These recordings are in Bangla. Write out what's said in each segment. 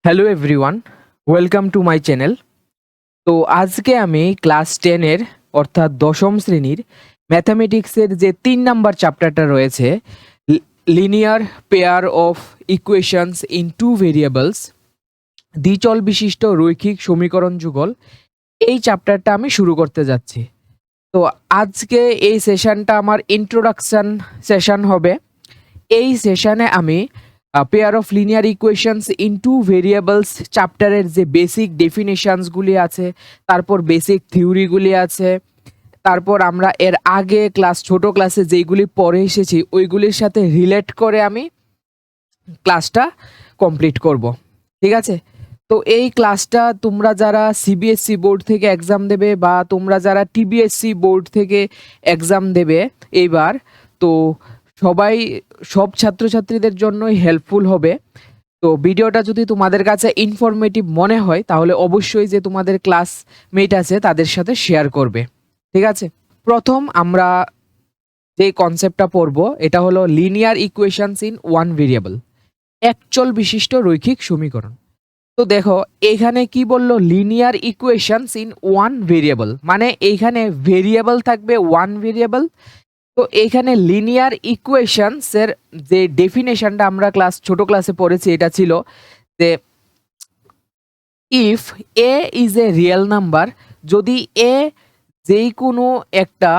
Hello everyone, welcome to my channel. তো আজকে আমি ক্লাস 10-এর অর্থাৎ দশম শ্রেণীর ম্যাথামেটিক্সের যে 3 নাম্বার চ্যাপ্টারটা রয়েছে, linear pair of equations in two variables, দ্বিচল বিশিষ্ট রৈখিক সমীকরণ যুগল, এই চ্যাপ্টারটা আমি শুরু করতে যাচ্ছি। তো আজকে এই সেশনটা আমার ইন্ট্রোডাকশন সেশন হবে। এই সেশনে আমি pair of linear equations in two variables চ্যাপ্টারের যে বেসিক ডেফিনেশনসগুলি আছে, তারপর বেসিক থিওরিগুলি আছে, তারপর আমরা এর আগে ছোট ক্লাসে যেইগুলি পড়ে এসেছি ওইগুলির সাথে রিলেট করে আমি ক্লাসটা কমপ্লিট করব। ঠিক আছে? তো এই ক্লাসটা তোমরা যারা সিবিএসসি বোর্ড থেকে এক্সাম দেবে বা তোমরা যারা টিবিএসসি বোর্ড থেকে এক্সাম দেবে এইবার, তো সব ছাত্রছাত্রীদের জন্যই হেল্পফুল হবে। তো ভিডিওটা যদি তোমাদের কাছে ইনফরমেটিভ মনে হয় তাহলে অবশ্যই যে তোমাদের ক্লাসমেট আছে তাদের সাথে শেয়ার করবে। ঠিক আছে? প্রথম আমরা যে কনসেপ্টটা পড়ব এটা হলো linear equations in one variable, একচল বিশিষ্ট রৈখিক সমীকরণ। তো দেখো এখানে কি বললো, linear equations in one variable, মানে এইখানে ভেরিয়েবল থাকবে ওয়ান ভেরিয়েবল। তো এইখানে লিনিয়ার ইকুয়েশনসের যে ডেফিনেশনটা আমরা ছোট ক্লাসে পড়েছি এটা ছিল যে if A is a real number, যদি এ যেই কোনো একটা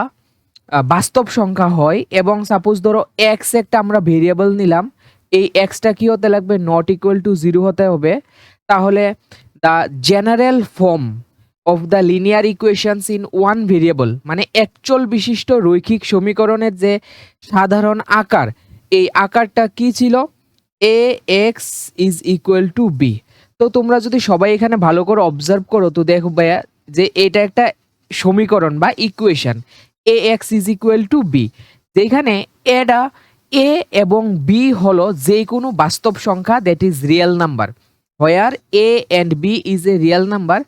বাস্তব সংখ্যা হয় এবং সাপোজ ধরো এক্স একটা আমরা ভেরিয়েবল নিলাম, এই এক্সটা কি হতে লাগবে, নট ইকুয়াল টু 0 হতে হবে, তাহলে the general form of the linear equations in one variable, মানে একচল বিশিষ্ট রৈখিক সমীকরণের যে সাধারণ আকার, এই আকারটা কি ছিল, a x is equal to b. তো তোমরা যদি সবাই এখানে ভালো করে অবজার্ভ করো তো দেখো ভাইয়া যে এটা একটা সমীকরণ বা equation, a x is equal to b, যেখানে এটা এ এবং বি হলো যে কোনো বাস্তব সংখ্যা that is real number, where a and b is a real number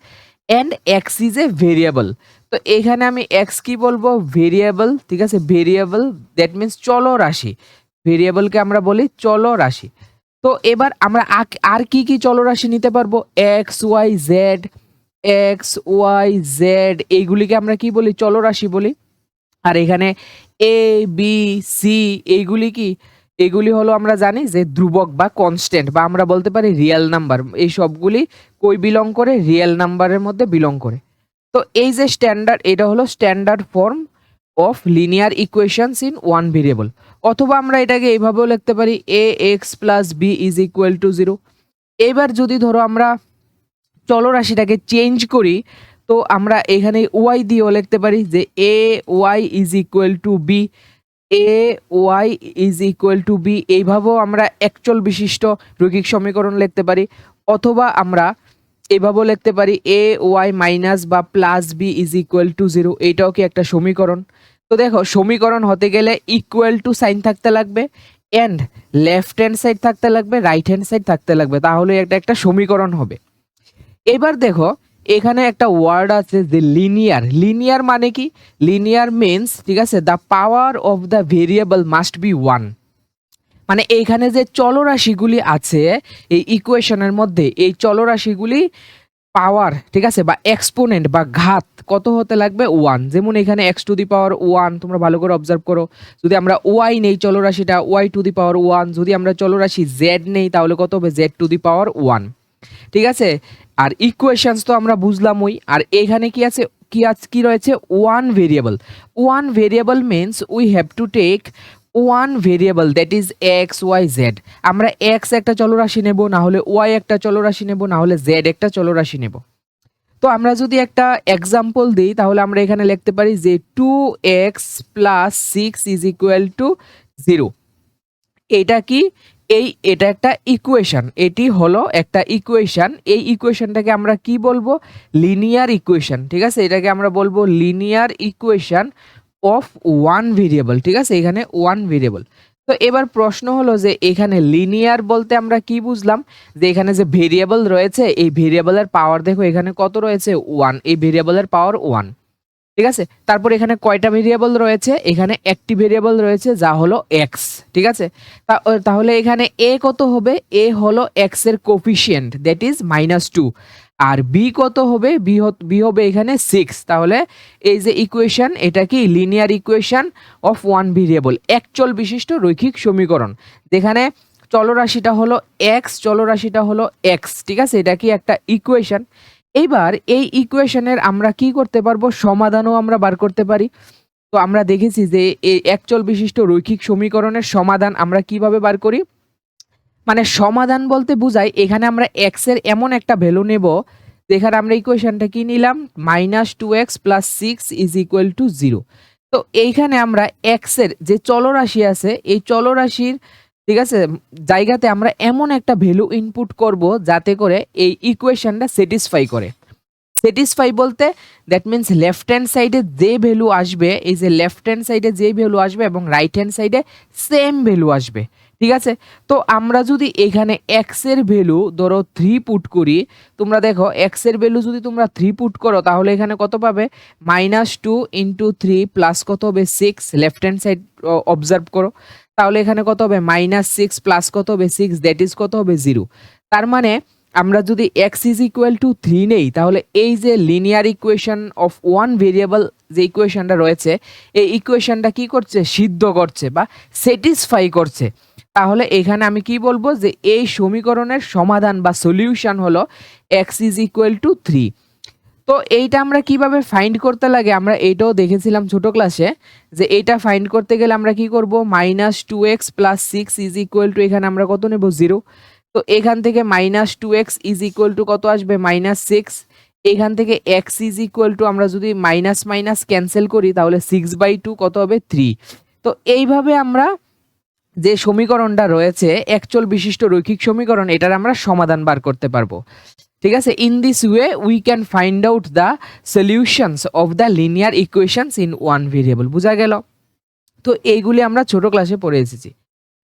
and x is a variable. তো এখানে আমি এক্স কি বলবো, ভেরিয়েবল। ঠিক আছে? ভেরিয়েবল দ্যাট মিনস চলরাশি, ভেরিয়েবলকে আমরা বলি চলরাশি। তো এবার আমরা আর কি কি চলরাশি নিতে পারবো, x y z, x y z এইগুলিকে আমরা কি বলি, চলরাশি বলি। আর এখানে এ বি সি এইগুলি কি, এগুলি হলো আমরা জানি যে ধ্রুবক বা কনস্ট্যান্ট, বা আমরা বলতে পারি রিয়েল নাম্বার। এই সবগুলি কই বিলং করে, রিয়েল নাম্বারের মধ্যে বিলং করে। তো এই যে স্ট্যান্ডার্ড, এটা হলো standard form of linear equations in one variable. অথবা আমরা এটাকে এইভাবেও লিখতে পারি, a x plus b is equal to 0। এবার যদি ধরো আমরা চলরাশিটাকে চেঞ্জ করি, তো আমরা এখানে ওয়াই দিয়েও লিখতে পারি যে a y is equal to b, a y is equal to b. এইভাবেও আমরা একচল বিশিষ্ট রৈখিক সমীকরণ লিখতে পারি। অথবা আমরা এভাবেও লিখতে পারি এ ওয়াই মাইনাস বা plus b is equal to 0, এইটাও কি একটা সমীকরণ। তো দেখো সমীকরণ হতে গেলে ইকুয়াল টু সাইন থাকতে লাগবে, অ্যান্ড লেফট হ্যান্ড সাইড থাকতে লাগবে, রাইট হ্যান্ড সাইড থাকতে লাগবে, তাহলে এটা একটা সমীকরণ হবে। এবার দেখো এখানে একটা ওয়ার্ড আছে যে লিনিয়ার। লিনিয়ার মানে কি, লিনিয়ার মিনস, ঠিক আছে, the power of the variable must be 1। মানে এইখানে যে চলরাশিগুলি আছে এই ইকুয়েশনের মধ্যে, এই চলরাশিগুলি পাওয়ার, ঠিক আছে, বা এক্সপোনেন্ট বা ঘাত কত হতে লাগবে, 1। যেমন এখানে এক্স টু দি পাওয়ার 1, তোমরা ভালো করে অবজার্ভ করো। যদি আমরা ওয়াই নেই চলরাশিটা, ওয়াই টু দি পাওয়ার 1। যদি আমরা চলরাশি জেড নেই তাহলে কত হবে, জেড টু দি পাওয়ার 1। ঠিক আছে? আর ইকুয়েশনস তো আমরা বুঝলামই। আর এখানে কি আছে, কি রয়েছে, one variable. One variable means we have to take one variable that is x y z. আমরা এক্স একটা চলরাশি নেব, না হলে ওয়াই একটা চলরাশি নেব, না হলে জেড একটা চলরাশি নেব। তো আমরা যদি একটা এক্সাম্পল দিই তাহলে আমরা এখানে লিখতে পারি যে 2x plus 6 is equal to 0। এটা কি, এটা একটা ইকুয়েশন, এটি হলো একটা ইকুয়েশন। এই ইকুয়েশনটাকে আমরা কি বলবো, লিনিয়ার ইকুয়েশন। ঠিক আছে? এটাকে আমরা বলবো linear equation of one variable. ঠিক আছে? এখানে ওয়ান ভেরিয়েবল। তো এবার প্রশ্ন হলো যে এখানে লিনিয়ার বলতে আমরা কি বুঝলাম, যে এখানে যে ভেরিয়েবল রয়েছে এই ভেরিয়েবলের পাওয়ার দেখো এখানে কত রয়েছে, 1। এই ভেরিয়েবলের পাওয়ার 1। ঠিক আছে, তারপর এখানে কয়টা ভেরিয়েবল রয়েছে, এখানে একটি ভেরিয়েবল রয়েছে যা হলো এক্স। ঠিক আছে, তাহলে এখানে এ কত হবে, এ হলো এক্স এর কোফিশিয়েন্ট দ্যাট ইজ -2, আর বি কত হবে, বি হবে এখানে 6। তাহলে এই যে ইকুয়েশন, এটা কি linear equation of one variable, এক চল বিশিষ্ট রৈখিক সমীকরণ, যেখানে চলরাশিটা হলো এক্স, চলরাশিটা হলো এক্স। ঠিক আছে, এটা কি একটা ইকুয়েশন। এইবার এই ইকুয়েশনের আমরা কি করতে পারবো, সমাধানও আমরা বার করতে পারি। তো আমরা দেখেছি যে এই একচল বিশিষ্ট রৈখিক সমীকরণের সমাধান আমরা কিভাবে বার করি, মানে সমাধান বলতে বুঝাই এখানে আমরা এক্স এর এমন একটা ভ্যালু নেব যেখানে আমরা ইকুয়েশনটা কি নিলাম, -2x + 6 = 0। তো এইখানে আমরা এক্স এর যে চলরাশি আছে, এই চলরাশির, ঠিক আছে, জায়গাতে আমরা এমন একটা ভ্যালু ইনপুট করব যাতে করে এই ইকুয়েশনটা স্যাটিসফাই করে। স্যাটিসফাই বলতে দ্যাট মিন্স লেফট হ্যান্ড সাইডে যে ভ্যালু আসবে, এই যে লেফট হ্যান্ড সাইডে যে ভ্যালু আসবে এবং রাইট হ্যান্ড সাইডে সেম ভ্যালু আসবে। ঠিক আছে, তো আমরা যদি এখানে এক্স এর ভ্যালু ধরো 3 পুট করি, তোমরা দেখো এক্স এর ভ্যালু যদি তোমরা 3 পুট করো তাহলে এখানে কত পাবে, -2 × 3 প্লাস কত হবে 6, লেফট হ্যান্ড সাইড অবজার্ভ করো, তাহলে এখানে কত হবে -6 প্লাস কত হবে 6, দ্যাট ইজ কত হবে 0। তার মানে আমরা যদি x = 3 নেই, তাহলে এই যে linear equation of one variable যে ইকুয়েশনটা রয়েছে, এই ইকুয়েশনটা কি করছে, সিদ্ধ করছে বা স্যাটিসফাই করছে। তাহলে এখানে আমি কি বলবো যে এই সমীকরণের সমাধান বা সলিউশন হলো x = 3। তো এইটা আমরা কিভাবে ফাইন্ড করতে লাগে, আমরা এইটাও দেখেছিলাম ছোট ক্লাসে, যে এইটা ফাইন্ড করতে গেলে আমরা কি করব, -2x + 6 = এখানে আমরা কত নেব, 0। তো এখান থেকে -2x = কত আসবে, -6। এখান থেকে x আমরা যদি মাইনাস মাইনাস ক্যান্সেল করি তাহলে 6/2 কত হবে, 3। তো এইভাবে আমরা যে সমীকরণটা রয়েছে একচল বিশিষ্ট রৈখিক সমীকরণ, এটার আমরা সমাধান বার করতে পারবো। ঠিক আছে, in this way we can find out the solutions of the linear equations in one variable. বোঝা গেল? তো এইগুলি আমরা ছোট ক্লাসে পড়ে এসেছি।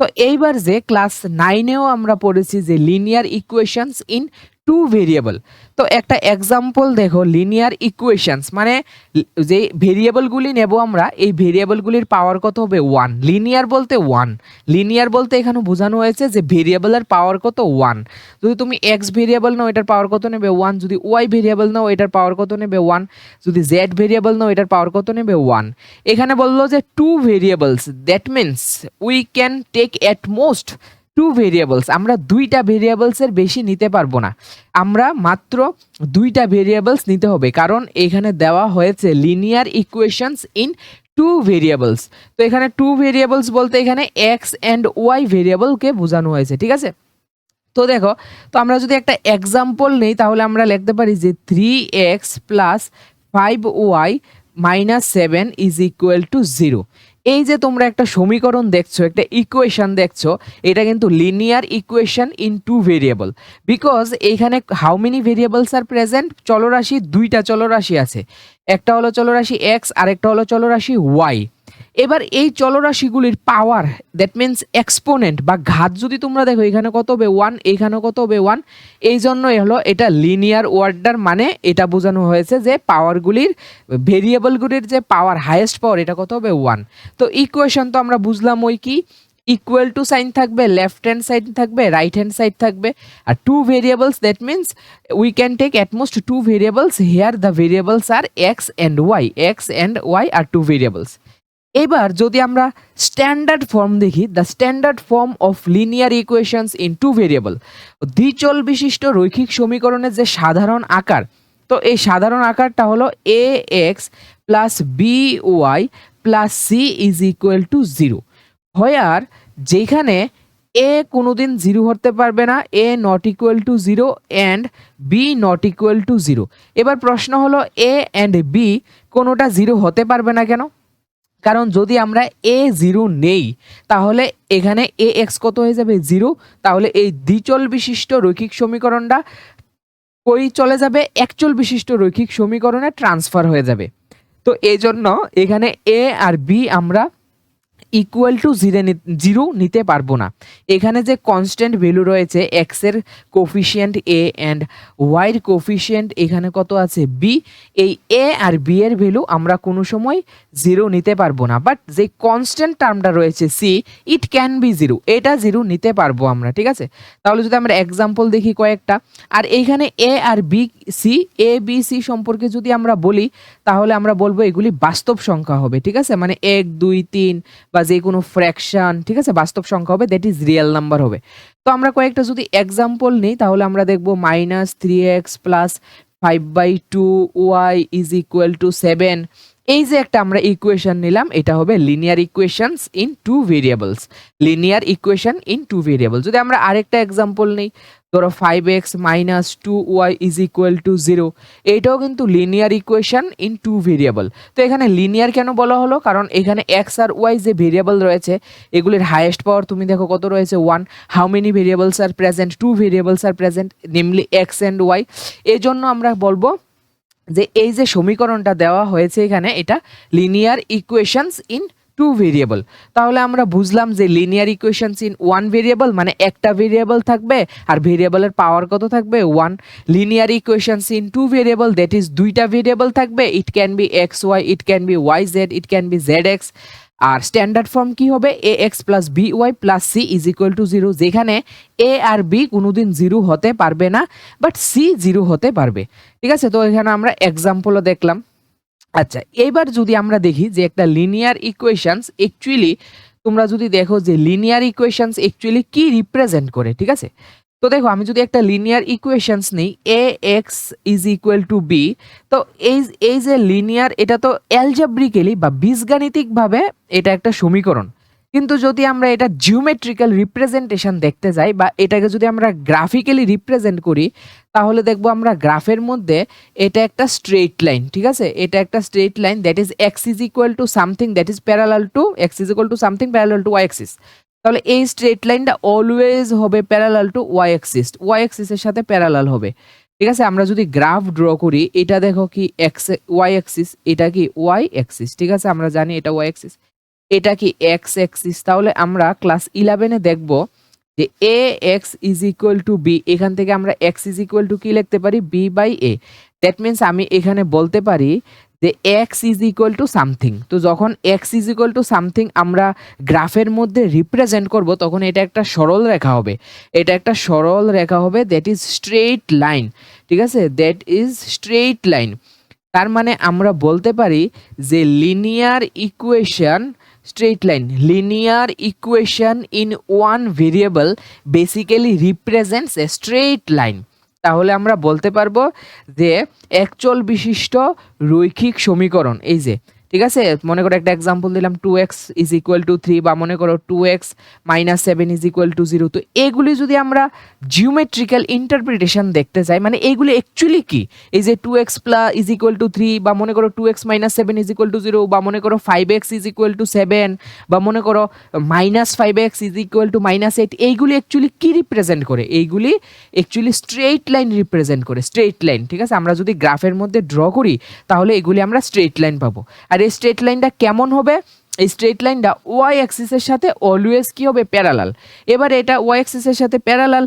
তো এইবার যে ক্লাস 9এও আমরা পড়েছি যে linear equations in two variable. তো একটা এক্সাম্পল দেখো, লিনিয়ার ইকুয়েশনস মানে যে ভেরিয়েবলগুলি নেব আমরা, এই ভেরিয়েবলগুলির পাওয়ার কত হবে, 1। লিনিয়ার বলতে 1, লিনিয়ার বলতে এখানে বোঝানো হয়েছে যে ভেরিয়েবলের পাওয়ার কত, 1। যদি তুমি এক্স ভেরিয়েবল নাও এটার পাওয়ার কত নেবে, 1। যদি ওয়াই ভেরিয়েবল নাও এটার পাওয়ার কত নেবে, 1। যদি জেড ভেরিয়েবল নাও এটার পাওয়ার কত নেবে, 1। এখানে বললো যে two variables, that means we can take at most two variables. আমরা দুইটা ভেরিয়েবলসের বেশি নিতে পারবো না, আমরা মাত্র দুইটা ভেরিয়েবলস নিতে হবে, কারণ এখানে দেওয়া হয়েছে linear equations in two variables. তো এখানে টু ভেরিয়েবলস বলতে এখানে এক্স অ্যান্ড ওয়াই ভেরিয়েবলকে বোঝানো হয়েছে। ঠিক আছে, তো দেখো, তো আমরা যদি একটা এক্সাম্পল নেই তাহলে আমরা লিখতে পারি যে 3x + 5y - 7 = 0। এই যে তোমরা একটা সমীকরণ দেখছো, একটা ইকুয়েশন দেখছো, এটা কিন্তু linear equation in two variable, because এইখানে how many variables are present, চলরাশি দুইটা চলরাশি আছে, একটা হলো চলরাশি x আর একটা হলো চলরাশি y। এবার এই চলরাশিগুলির পাওয়ার, দ্যাট মিনস এক্সপোনেন্ট বা ঘাত যদি তোমরা দেখো, এখানে কত হবে, 1, এখানে কত হবে, 1। এই জন্যই হলো এটা লিনিয়ার ওয়ার্ডার, মানে এটা বোঝানো হয়েছে যে পাওয়ারগুলির, ভেরিয়েবলগুলির যে পাওয়ার, হাইয়েস্ট পাওয়ার, এটা কত হবে, 1। তো ইকুয়েশন তো আমরা বুঝলাম ওই কি, ইকুয়াল টু সাইন থাকবে, লেফট হ্যান্ড সাইড থাকবে, রাইট হ্যান্ড সাইড থাকবে, আর two variables, that means we can take at most two variables, here the variables are x and y are two variables. এবার যদি আমরা স্ট্যান্ডার্ড ফর্ম দেখি, the standard form of linear equations in two variable, দ্বিচল বিশিষ্ট রৈখিক সমীকরণের যে সাধারণ আকার, তো এই সাধারণ আকারটা হলো ax + by + c = 0, হোয়ার যেখানে a কোনোদিন 0 হতে পারবে না, a ≠ 0 অ্যান্ড b ≠ 0। এবার প্রশ্ন হলো a অ্যান্ড b কোনোটা 0 হতে পারবে না কেন? কারণ যদি আমরা a0 নেই তাহলে এখানে ax কত হয়ে যাবে, 0। তাহলে এই দ্বিচল বিশিষ্ট রৈখিক সমীকরণটা কই চলে যাবে, একচল বিশিষ্ট রৈখিক সমীকরণে ট্রান্সফার হয়ে যাবে। তো এই জন্য এখানে a আর b আমরা ইকুয়াল টু জিরো নিতে পারবো না। এখানে যে কনস্ট্যান্ট ভ্যালু রয়েছে এক্সের কোফিশিয়েন্ট এ অ্যান্ড ওয়াইয়ের কোফিশিয়েন্ট এখানে কত আছে বি, এই এ আর বি এর ভ্যালু আমরা কোনো সময় জিরো নিতে পারবো না, বাট যে কনস্ট্যান্ট টার্মটা রয়েছে C, it can be zero, এটা জিরো নিতে পারবো আমরা। ঠিক আছে, তাহলে যদি আমরা এক্সাম্পল দেখি কয়েকটা, আর এইখানে এ আর B C, A B C সম্পর্কে যদি আমরা বলি তাহলে আমরা বলবো এগুলি বাস্তব সংখ্যা হবে। ঠিক আছে, মানে 1 2 3 বা যে কোনো ফ্র্যাকশন, ঠিক আছে, বাস্তব সংখ্যা হবে, দ্যাট ইজ রিয়েল নাম্বার হবে। তো আমরা কয়েকটা যদি এক্সাম্পল নিই তাহলে আমরা দেখবো -3x plus 5/2y is equal to 7। এই যে একটা আমরা ইকুয়েশন নিলাম, এটা হবে linear equations in two variables, linear equation in two variable. যদি আমরা আরেকটা এক্সাম্পল নিই, ধরো 5x minus 2y is equal to 0, এইটাও কিন্তু linear equation in two variable. তো এখানে লিনিয়ার কেন বলা হলো, কারণ এখানে এক্স আর ওয়াই যে ভেরিয়েবল রয়েছে এগুলির হাইয়েস্ট পাওয়ার তুমি দেখো কত রয়েছে 1। How many variables are present, two variables are present, namely x and y. এই জন্য আমরা বলবো যে এই যে সমীকরণটা দেওয়া হয়েছে এখানে, এটা linear equations in two variable. তাহলে আমরা বুঝলাম যে linear equations in one variable মানে একটা ভেরিয়েবল থাকবে আর ভেরিয়েবলের পাওয়ার কত থাকবে 1। Linear equations in two variable that is দুইটা ভেরিয়েবল থাকবে, it can be x y, it can be y z, it can be z x. আর স্ট্যান্ডার্ড ফর্ম কি হবে, a x plus b y plus c is equal to 0, যেখানে এ আর বি কোনোদিন জিরো হতে পারবে না, বাট সি জিরো হতে পারবে। ঠিক আছে, তো এখানে আমরা এক্সাম্পলও দেখলাম। আচ্ছা, এবার যদি আমরা দেখি যে একটা লিনিয়ার ইকুয়েশনস অ্যাকচুয়ালি, তোমরা যদি দেখো যে লিনিয়ার ইকুয়েশনস অ্যাকচুয়ালি কি রিপ্রেজেন্ট করে। ঠিক আছে, তো দেখো আমি যদি একটা লিনিয়ার ইকুয়েশনস নিই, a x is equal to b, তো এই যে লিনিয়ার, এটা তো অ্যালজেব্রিক্যালি বা বীজগাণিতিকভাবে এটা একটা সমীকরণ। কিন্তু যদি আমরা এটা জিওমেট্রিক্যাল রিপ্রেজেন্টেশন দেখতে যাই বা এটাকে যদি আমরা গ্রাফিক্যালি রিপ্রেজেন্ট করি তাহলে দেখবো আমরা গ্রাফের মধ্যে এটা একটা স্ট্রেট লাইন। ঠিক আছে, এটা একটা straight line, that is x is equal to something that is parallel to, x is equal to something parallel to y axis. তাহলে এই স্ট্রেট লাইনটা অলওয়েজ হবে parallel to y axis, y অ্যাক্সিসের সাথে প্যারালাল হবে। ঠিক আছে, আমরা যদি গ্রাফ ড্র করি, এটা দেখো কি এক্স ওয়াই অ্যাক্সিস, এটা কি ওয়াই অ্যাক্সিস। ঠিক আছে, আমরা জানি এটা ওয়াই অ্যাক্সিস, এটা কি এক্স অ্যাক্সিস। তাহলে আমরা ক্লাস 11-এ দেখব যে a x is equal to b, এখান থেকে আমরা এক্স ইজ ইকুয়াল টু কি লিখতে পারি, b by a. That means আমি এখানে বলতে পারি যে x is equal to something. তো যখন x is equal to something আমরা গ্রাফের মধ্যে রিপ্রেজেন্ট করব তখন এটা একটা সরল রেখা হবে, এটা একটা সরল রেখা হবে, দ্যাট ইজ স্ট্রেইট লাইন। ঠিক আছে, দ্যাট ইজ স্ট্রেইট লাইন। তার মানে আমরা বলতে পারি যে linear equation, straight line, linear equation in one variable basically represents a straight line। তাহলে আমরা বলতে পারবো যে একচল বিশিষ্ট রৈখিক সমীকরণ, এই যে, ঠিক আছে, মনে করো একটা এক্সাম্পল দিলাম 2x ইজ ইকুয়াল টু 3 বা মনে করো 2x minus 7 is equal to 0। তো এগুলি যদি আমরা জিওমেট্রিক্যাল ইন্টারপ্রিটেশন দেখতে চাই, মানে এইগুলি অ্যাকচুয়ালি কি, এই যে 2x plus is equal to 3 বা মনে করো 2x minus 7 is equal to 0 বা মনে করো 5x ইজ ইকুয়াল টু 7 বা মনে করো minus 5x is equal to minus 8, এইগুলি অ্যাকচুয়ালি কি রিপ্রেজেন্ট করে, এইগুলি অ্যাকচুয়ালি স্ট্রেইট লাইন রিপ্রেজেন্ট করে, স্ট্রেইট লাইন। ঠিক আছে, আমরা যদি গ্রাফের মধ্যে ড্র করি তাহলে এগুলি আমরা স্ট্রেইট লাইন পাবো। আর এই স্ট্রেট লাইনটা কেমন হবে, এই স্ট্রেট লাইনটা ওয়াই অ্যাক্সিসের সাথে অলওয়েজ কি হবে, প্যারালাল। এবার এটা ওয়াই অ্যাক্সিসের সাথে প্যারালাল,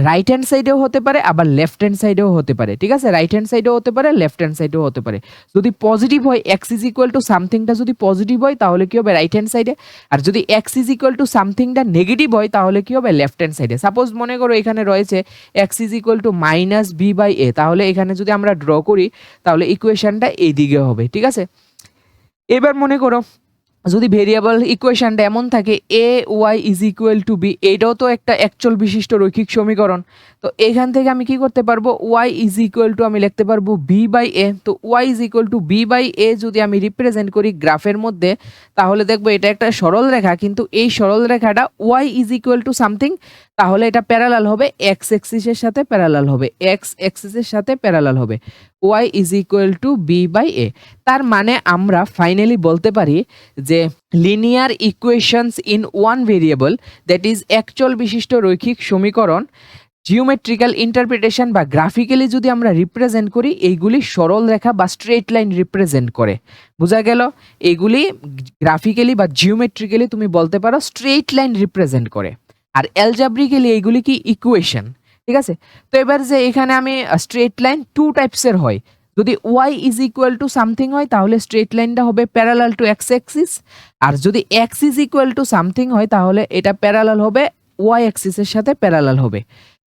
রাইট হ্যান্ড সাইডেও হতে পারে আবার লেফট হ্যান্ড সাইডেও হতে পারে। ঠিক আছে, রাইট হ্যান্ড সাইডেও হতে পারে, লেফট হ্যান্ড সাইডেও হতে পারে। যদি পজিটিভ হয়, এক্স ইজ ইকুয়াল টু সামথিংটা যদি পজিটিভ হয় তাহলে কি হবে, রাইট হ্যান্ড সাইডে। আর যদি এক্স ইজ ইকুয়াল টু সামথিংটা নেগেটিভ হয় তাহলে কি হবে, লেফট হ্যান্ড সাইডে। সাপোজ মনে করো এখানে রয়েছে x is equal to minus b by a, তাহলে এখানে যদি আমরা ড্র করি তাহলে ইকুয়েশনটা এইদিকে হবে। ঠিক আছে, এবার মনে করো যদি ভেরিয়েবল ইকুয়েশনটা এমন থাকে a y is equal to b, এটাও তো একটা একচল বিশিষ্ট রৈখিক সমীকরণ। তো এখান থেকে আমি কি করতে পারবো, ওয়াই ইজ ইকুয়াল টু আমি লিখতে পারবো বি বাই এ। তো y is equal to b by a যদি আমি রিপ্রেজেন্ট করি গ্রাফের মধ্যে তাহলে দেখবো এটা একটা সরল রেখা, কিন্তু এই সরল রেখাটা y is equal to something, তাহলে এটা প্যারালাল হবে এক্স এক্সিসের সাথে প্যারালাল হবে, এক্স এক্সিসের সাথে প্যারালাল হবে, y is equal to b by a. তার মানে আমরা ফাইনালি বলতে পারি যে linear equations in one variable that is একচল বিশিষ্ট রৈখিক সমীকরণ জিওমেট্রিক্যাল ইন্টারপ্রিটেশন বা গ্রাফিক্যালি যদি আমরা রিপ্রেজেন্ট করি, এইগুলি সরল রেখা বা স্ট্রেট লাইন রিপ্রেজেন্ট করে। বোঝা গেল? এগুলি গ্রাফিক্যালি বা জিওমেট্রিক্যালি তুমি বলতে পারো স্ট্রেট লাইন রিপ্রেজেন্ট করে। আর অ্যালজাব্রিক্যালি এইগুলি কি ইকুয়েশন। ঠিক আছে? তো এবার যে এখানে আমি স্ট্রেট লাইন টু টাইপসের হয়। যদি y is equal to something হয় তাহলে স্ট্রেট লাইনটা হবে প্যারালাল টু এক্স অ্যাক্সিস, আর যদি x is equal to something হয় তাহলে এটা প্যারালাল হবে y অ্যাক্সিসের সাথে প্যারালাল হবে।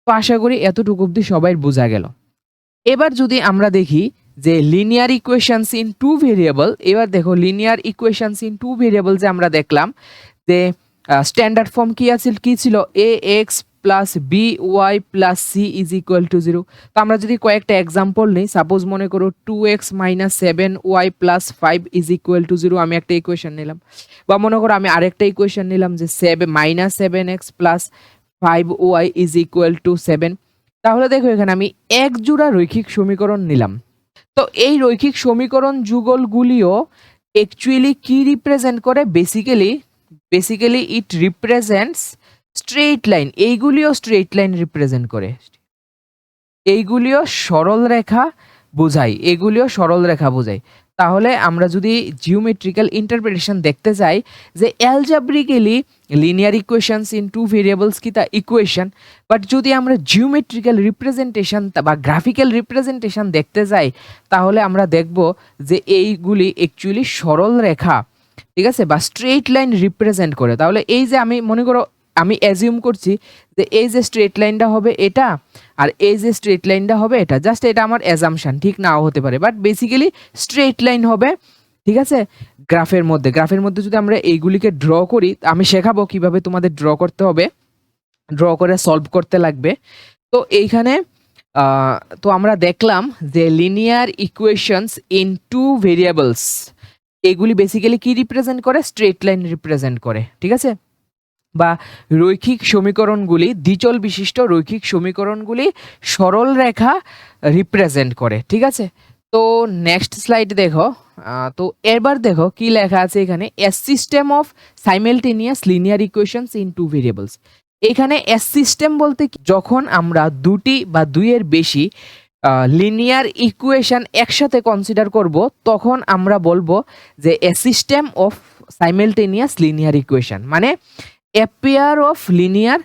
তো আশা করি এতটুকু অবধি সবাই বোঝা গেল। এবার যদি আমরা দেখি যে linear equations in two variable, এবার দেখো linear equations in two variable যে আমরা দেখলাম যে স্ট্যান্ডার্ড ফর্ম কি ছিল a x plus b y plus c is equal to 0। তো আমরা যদি কয়েকটা এক্সাম্পল নিই, সাপোজ মনে করো 2x minus 7y plus 5 is equal to 0, আমি একটা ইকুয়েশন নিলাম। বা মনে করো আমি আরেকটা ইকুয়েশন নিলাম যে minus 7x plus 5y is equal to 7। তাহলে দেখো এখানে আমি এক জোড়া রৈখিক সমীকরণ নিলাম। তো এই রৈখিক সমীকরণ যুগলগুলিও অ্যাকচুয়ালি কি রিপ্রেজেন্ট করে? Basically it represents straight line. এইগুলিও স্ট্রেট লাইন রিপ্রেজেন্ট করে, এইগুলিও সরল রেখা বোঝায়, এগুলিও সরল রেখা বোঝায়। তাহলে আমরা যদি জিওমেট্রিক্যাল ইন্টারপ্রিটেশন দেখতে চাই যে algebraically linear equations in two variables কি তা ইকুয়েশন, বাট যদি আমরা জিওমেট্রিক্যাল রিপ্রেজেন্টেশন বা গ্রাফিক্যাল রিপ্রেজেন্টেশন দেখতে যাই তাহলে আমরা দেখব যে এইগুলি অ্যাকচুয়ালি সরল রেখা, ঠিক আছে, বা স্ট্রেট লাইন রিপ্রেজেন্ট করে। তাহলে এই যে আমি মনে করো আমি অ্যাজিউম করছি যে এই যে স্ট্রেট লাইনটা হবে এটা, আর এই যে স্ট্রেট লাইনটা হবে এটা, জাস্ট এটা আমার অ্যাজাম্পশন, ঠিক নাও হতে পারে, বাট বেসিক্যালি স্ট্রেট লাইন হবে। ঠিক আছে? গ্রাফের মধ্যে যদি আমরা এইগুলিকে ড্র করি, আমি শেখাবো কিভাবে তোমাদের ড্র করতে হবে, ড্র করে সলভ করতে লাগবে। তো এইখানে তো আমরা দেখলাম যে linear equations in two variables এগুলি বেসিক্যালি কি রিপ্রেজেন্ট করে? স্ট্রেট লাইন রিপ্রেজেন্ট করে। ঠিক আছে? বা রৈখিক সমীকরণগুলি, দ্বিচল বিশিষ্ট রৈখিক সমীকরণগুলি সরল রেখা রিপ্রেজেন্ট করে। ঠিক আছে? তো নেক্সট স্লাইড দেখো। তো এবার দেখো কি লেখা আছে এখানে, a system of simultaneous linear equations in two variables. এখানে এ সিস্টেম বলতে যখন আমরা দুটি বা দুইয়ের বেশি লিনিয়ার ইকুয়েশন একসাথে কনসিডার করব তখন আমরা বলবো যে a system of simultaneous linear equation, মানে a pair of linear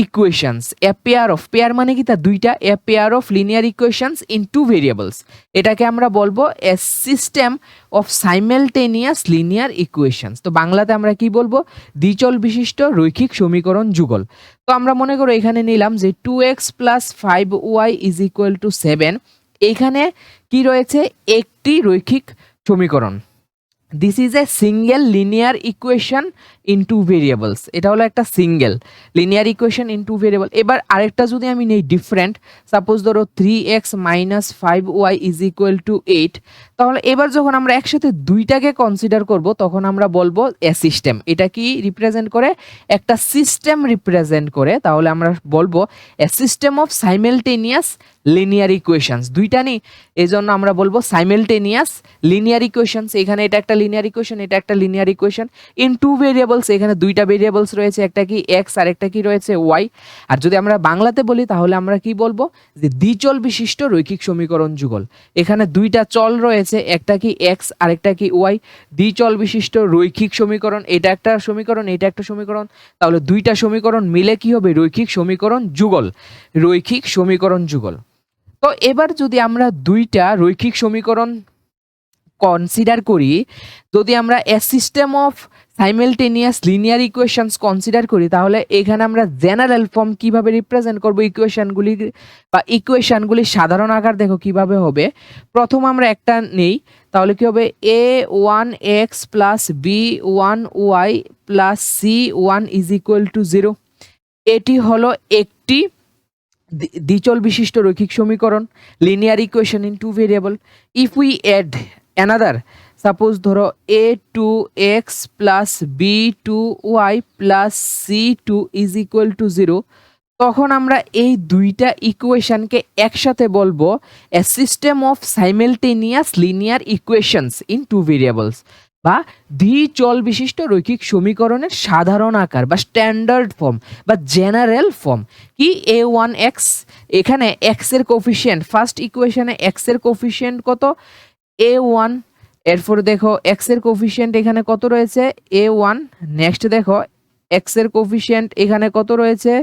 equations, a pair of, pair মানে কি তা দুইটা, a pair of linear equations in two variables, এটাকে আমরা বলবো a system of simultaneous linear equations। তো বাংলাতে আমরা কি বলবো? দ্বিচল বিশিষ্ট রৈখিক সমীকরণ যুগল। তো আমরা মনে করো এখানে নিলাম যে 2x plus 5y is equal to 7, এইখানে কি রয়েছে? একটি রৈখিক সমীকরণ। This is a single linear equation in two variables, এটা হলো একটা single linear equation in two variable. এবার আরেকটা যদি আমি নেই ডিফারেন্ট, সাপোজ ধরো 3x minus 5y is equal to 8, তাহলে এবার যখন আমরা একসাথে দুইটাকে কনসিডার করব তখন আমরা বলবো এ সিস্টেম। এটা কি রিপ্রেজেন্ট করে? একটা সিস্টেম রিপ্রেজেন্ট করে। তাহলে আমরা বলবো a system of simultaneous linear equations, দুইটা নেই এই জন্য আমরা বলবো সাইমেলটেনিয়াস লিনিয়ার ইকুয়েশনস। এখানে এটা একটা লিনিয়ার ইকুয়েশন, এটা একটা linear equation in two variables. এখানে দুইটা ভেরিয়েবলস রয়েছে, একটা কি এক্স আর একটা কি রয়েছে ওয়াই। আর যদি আমরা বাংলাতে বলি তাহলে আমরা কি বলবো? যে দ্বিচল বিশিষ্ট রৈখিক সমীকরণ যুগল। এখানে দুইটা চল রয়েছে, একটা কি এক্স আর একটা কি ওয়াই, দ্বিচল বিশিষ্ট রৈখিক সমীকরণ। এটা একটা সমীকরণ, এটা একটা সমীকরণ, তাহলে দুইটা সমীকরণ মিলে কি হবে? রৈখিক সমীকরণ যুগল, রৈখিক সমীকরণ যুগল। তো এবার যদি আমরা দুইটা রৈখিক সমীকরণ কনসিডার করি, যদি আমরা a system of simultaneous linear equations consider করি তাহলে এখানে আমরা জেনারেল ফর্ম কিভাবে রিপ্রেজেন্ট করব ইকুয়েশনগুলি, বা ইকুয়েশনগুলির সাধারণ আকার দেখো কিভাবে হবে। প্রথম আমরা একটা নেই, তাহলে কি হবে? a1x plus b1y plus c1 is equal to 0। এটি হলো একটি দ্বিচল বিশিষ্ট রৈখিক সমীকরণ, linear equation in two variable. If we add another, suppose ধরো a2x plus b2y plus c2 is equal to 0, তখন আমরা এই দুইটা ইকুয়েশনকে একসাথে বলবো a system of simultaneous linear equations in two variables. বা দ্বিচল বিশিষ্ট রৈখিক সমীকরণের সাধারণ আকার বা স্ট্যান্ডার্ড ফর্ম বা জেনারেল ফর্ম কি a1x, এখানে x এর কোফিশিয়েন্ট ফার্স্ট ইকুয়েশনে x এর কোফিশিয়েন্ট কত a1, এরপর দেখো x এর কোফিশিয়েন্ট এখানে কত রয়েছে a1, নেক্সট দেখো x এর কোফিশিয়েন্ট এখানে কত রয়েছে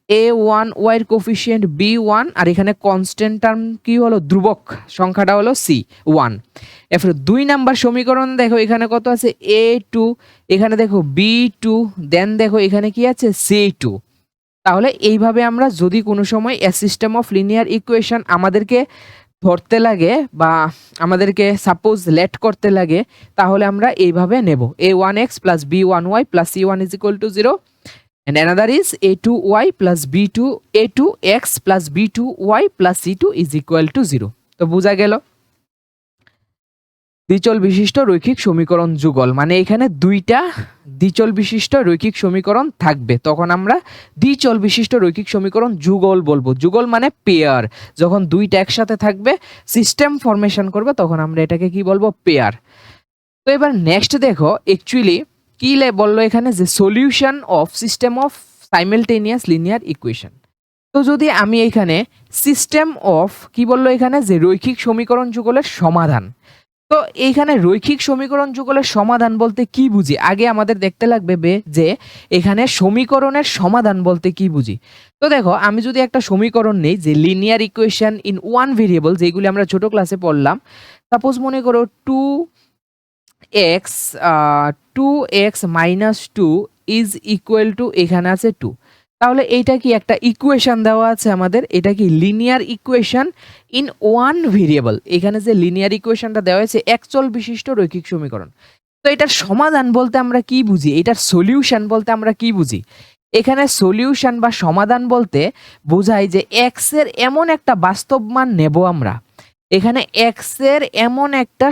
a1, y এর কোফিশিয়েন্ট b1, আর এখানে কনস্ট্যান্ট টার্ম কি হলো ধ্রুবক সংখ্যাটা হলো c1। এরপর 2 নাম্বার সমীকরণ দেখো এখানে কত আছে a2, এখানে দেখো b2, দেন দেখো এখানে কি আছে c2। তাহলে এইভাবে আমরা যদি কোনো সময় এ সিস্টেম অফ লিনিয়ার ইকুয়েশন আমাদেরকে ধরতে লাগে বা আমাদেরকে সাপোজ লেট করতে লাগে, তাহলে আমরা এইভাবে নেব a1x plus b1y plus c1 is equal to 0 and another is a2y plus a2x plus b2y plus c2 is equal to 0। তো বোঝা গেল দ্বিচল বিশিষ্ট রৈখিক সমীকরণ যুগল, মানে এখানে দুইটা দ্বিচল বিশিষ্ট রৈখিক সমীকরণ থাকবে, তখন আমরা দ্বিচল বিশিষ্ট রৈখিক সমীকরণ যুগল বলবো। যুগল মানে পেয়ার, যখন দুইটা একসাথে থাকবে সিস্টেম ফরমেশন করবে তখন আমরা এটাকে কি বলবো পেয়ার। তো এবার নেক্সট দেখো অ্যাকচুয়ালি কি বললো এখানে যে solution of system of simultaneous linear equation. তো যদি আমি এখানে সিস্টেম অফ কি বললো এখানে যে রৈখিক সমীকরণ যুগলের সমাধান, তো এইখানে রৈখিক সমীকরণ যুগলের সমাধান বলতে কি বুঝি আগে আমাদের দেখতে লাগবে যে এখানে সমীকরণের সমাধান বলতে কি বুঝি। তো দেখো আমি যদি একটা সমীকরণ নেই যে linear equation in one variable, যেগুলি আমরা ছোট ক্লাসে পড়লাম, সাপোজ মনে করো 2x minus 2 is equal to এখানে আছে 2, তাহলে এইটা কি একটা ইকুয়েশন দেওয়া আছে আমাদের, এটা কি linear equation in one variable. এখানে যে লিনিয়ার ইকুয়েশনটা দেওয়া হয়েছে একচল বিশিষ্ট রৈখিক সমীকরণ। তো এটার সমাধান বলতে আমরা কি বুঝি, এটার সলিউশন বলতে আমরা কি বুঝি। এখানে সলিউশন বা সমাধান বলতে বোঝায় যে এক্স এর এমন একটা বাস্তব মান নেব আমরা, এখানে এক্স এর এমন একটা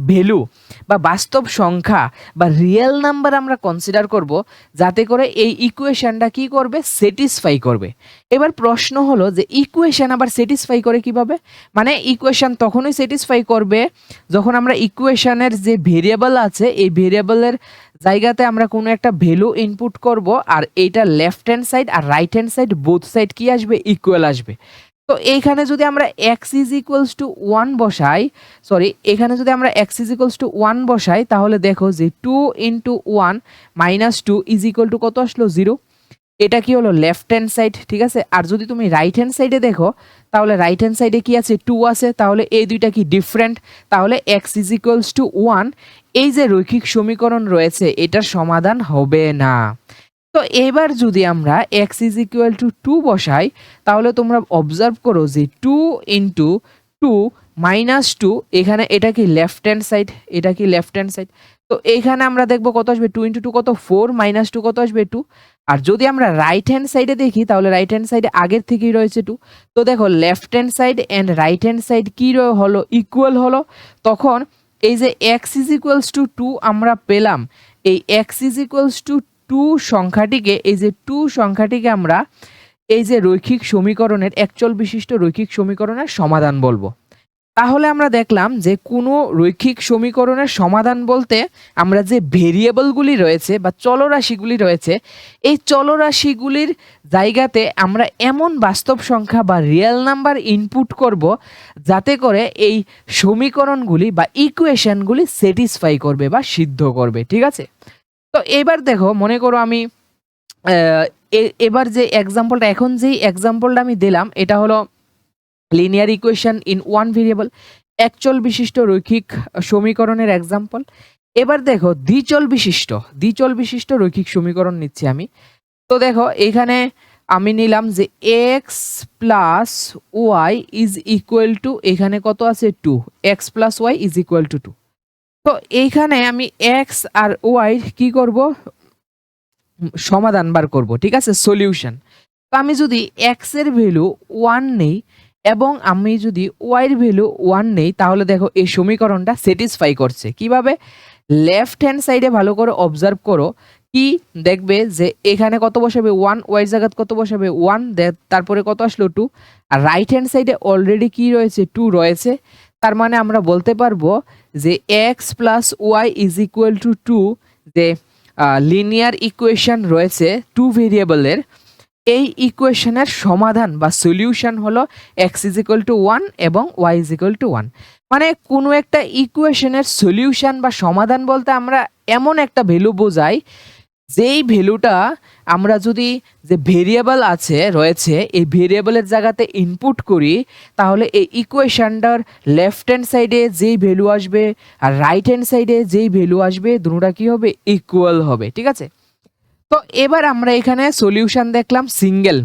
ভ্যালু বা বাস্তব সংখ্যা বা রিয়েল নাম্বার আমরা কনসিডার করব যাতে করে এই ইকুয়েশনটা কি করবে স্যাটিসফাই করবে। এবার প্রশ্ন হলো যে ইকুয়েশন আবার স্যাটিসফাই করে কিভাবে, মানে ইকুয়েশন তখনই স্যাটিসফাই করবে যখন আমরা ইকুয়েশনের যে ভেরিয়েবল আছে এই ভেরিয়েবলের জায়গাতে আমরা কোনো একটা ভ্যালু ইনপুট করব, আর এইটা লেফট হ্যান্ড সাইড আর right hand side both side কি আসবে ইকুয়াল আসবে। তো এইখানে যদি আমরা x ইজ ইকুয়ালস টু 1 বসাই, এখানে যদি আমরা x ইজ ইকুয়ালস টু 1 বসাই, তাহলে দেখো যে 2 into 1 minus 2 is equal to কত আসলো 0। এটা কি হলো লেফট হ্যান্ড সাইড, ঠিক আছে। আর যদি তুমি রাইট হ্যান্ড সাইডে দেখো তাহলে রাইট হ্যান্ড সাইডে কি আছে 2 আছে, তাহলে এই দুইটা কি ডিফারেন্ট, তাহলে x ইজ ইকুয়ালস টু 1 এই যে রৈখিক সমীকরণ রয়েছে এটার সমাধান হবে না। তো এবার যদি আমরা x ইজ ইকুয়াল টু 2 বসাই, তাহলে তোমরা অবজার্ভ করো যে 2 ইন্টু 2 মাইনাস 2, এখানে এটা কি লেফট হ্যান্ড সাইড, এটা কি লেফট হ্যান্ড সাইড। তো এখানে আমরা দেখবো কত আসবে 2 ইন্টু 2 কত 4, মাইনাস 2 কত আসবে 2। আর যদি আমরা রাইট হ্যান্ড সাইডে দেখি তাহলে রাইট হ্যান্ড সাইডে আগের থেকেই রয়েছে 2। তো দেখো left hand side and right hand side কি হলো ইকুয়াল হলো, তখন এই যে x ইজ ইকুয়ালস টু 2 আমরা পেলাম, এই x ইজ ইকুয়ালস টু 2 সংখ্যাটিকে, এই যে 2 সংখ্যাটিকে আমরা এই যে রৈখিক সমীকরণের একচল বিশিষ্ট রৈখিক সমীকরণের সমাধান বলবো। তাহলে আমরা দেখলাম যে কোনো রৈখিক সমীকরণের সমাধান বলতে আমরা যে ভেরিয়েবলগুলি রয়েছে বা চলরাশিগুলি রয়েছে এই চলরাশিগুলির জায়গাতে আমরা এমন বাস্তব সংখ্যা বা রিয়েল নাম্বার ইনপুট করব যাতে করে এই সমীকরণগুলি বা ইকুয়েশনগুলি স্যাটিসফাই করবে বা সিদ্ধ করবে, ঠিক আছে। তো এবার দেখো মনে করো আমি এবার যে এক্সাম্পলটা এখন যেই এক্সাম্পলটা আমি দিলাম এটা হলো linear equation in one variable, একচল বিশিষ্ট রৈখিক সমীকরণের এক্সাম্পল। এবার দেখো দ্বিচল বিশিষ্ট রৈখিক সমীকরণ নিচ্ছি আমি। তো দেখো এখানে আমি নিলাম যে x plus y is equal to এখানে কত আছে 2, x plus y is equal to 2। তো এইখানে আমি এক্স আর ওয়াই কি করব সমাধান বার করব, ঠিক আছে, সলিউশন। তো আমি যদি এক্স এর ভ্যালু 1 নেই এবং আমি যদি ওয়াই এর ভ্যালু 1 নেই, তাহলে দেখো এই সমীকরণটা স্যাটিসফাই করছে কিভাবে। লেফট হ্যান্ড সাইডে ভালো করে অবজার্ভ করো, কি দেখবে যে এখানে কত বসাবে 1, ওয়াই জায়গায় কত বসাবে 1, তারপরে কত আসলো 2, আর রাইট হ্যান্ড সাইডে অলরেডি কি রয়েছে 2 রয়েছে, তার মানে আমরা বলতে পারবো যে x plus y is equal to 2, যে লিনিয়ার ইকুয়েশন রয়েছে 2 ভেরিয়েবলের, এই ইকুয়েশনের সমাধান বা সলিউশন হলো এক্স ইজ ইকুয়াল টু 1 এবং ওয়াই ইজ ইকুয়াল টু 1। মানে কোনো একটা ইকুয়েশনের সলিউশন বা সমাধান বলতে আমরা এমন একটা ভ্যালু বোঝাই যেই ভ্যালুটা আমরা যদি যে ভেরিয়েবল রয়েছে এই ভেরিয়েবলের জায়গাতে ইনপুট করি, তাহলে এই ইকুয়েশনটার লেফট হ্যান্ড সাইডে যেই ভ্যালু আসবে আর রাইট হ্যান্ড সাইডে যেই ভ্যালু আসবে দুটোটা কি হবে, ইকুয়াল হবে। ঠিক আছে, তো এবার আমরা এখানে সলিউশন দেখলাম সিঙ্গেল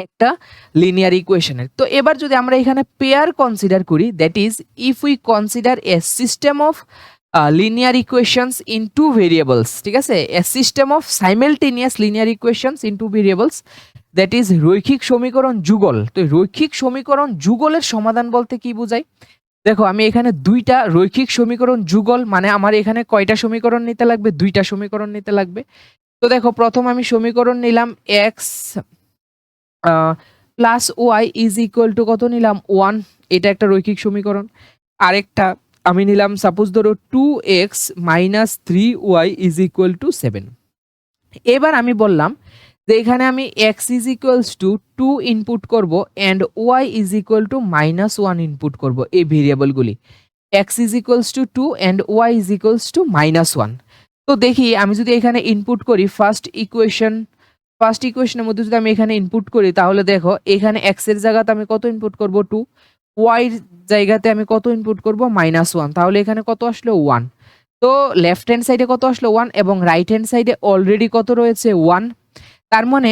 একটা লিনিয়ার ইকুয়েশনের। তো এবার যদি আমরা এখানে পেয়ার কনসিডার করি, that is if we consider a system of linear equations in two variables, ঠিক আছে, a system of simultaneous linear equations in two variables, that is রৈখিক সমীকরণ যুগল। তো রৈখিক সমীকরণ যুগলের সমাধান বলতে কি বোঝায়? দেখো আমি এখানে দুইটা রৈখিক সমীকরণ যুগল, মানে আমার এখানে কয়টা সমীকরণ নিতে লাগবে, দুইটা সমীকরণ নিতে লাগবে। তো দেখো প্রথম আমি সমীকরণ নিলাম x plus y is equal to কত নিলাম, 1, এটা একটা রৈখিক সমীকরণ। আরেকটা আমি নিলাম সাপোজ ধরো 2x minus 3y is equal to 7। এবার আমি বললাম যে এখানে আমি x is equals to 2 input করব and y is equal to minus 1 input করব, এই ভেরিয়েবলগুলি x is equals to 2 and y is equals to minus 1। তো দেখি আমি যদি এখানে ইনপুট করি ফার্স্ট ইকুয়েশনের মধ্যে যদি আমি এখানে ইনপুট করি, তাহলে দেখো এখানে x এর জায়গাতে আমি কত ইনপুট করব 2, y এর জায়গাতে আমি কত ইনপুট করব মাইনাস 1, তাহলে এখানে কত আসলো 1। তো লেফট হ্যান্ড সাইডে কত আসলো 1 এবং রাইট হ্যান্ড সাইডে অলরেডি কত রয়েছে 1। তার মানে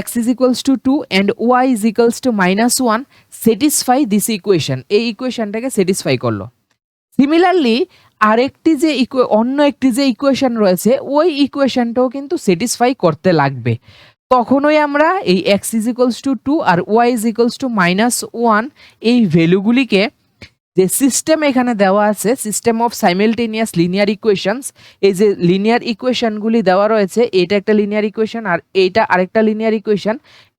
x is equals to 2 and y is equals to minus 1 satisfy this equation, এই ইকুয়েশনটাকে স্যাটিসফাই করলো। সিমিলারলি আরেকটি যে অন্য একটি যে ইকুয়েশন রয়েছে ওই ইকুয়েশনটাও কিন্তু স্যাটিসফাই করতে লাগবে। তখনই আমরা এই x is equals to 2 আর y is equals to minus 1 এই ভ্যালুগুলিকে যে সিস্টেম এখানে দেওয়া আছে, system of simultaneous linear equations, এই যে লিনিয়ার ইকুয়েশনগুলি দেওয়া রয়েছে, এটা একটা লিনিয়ার ইকুয়েশন আর এইটা আরেকটা লিনিয়ার ইকুয়েশন,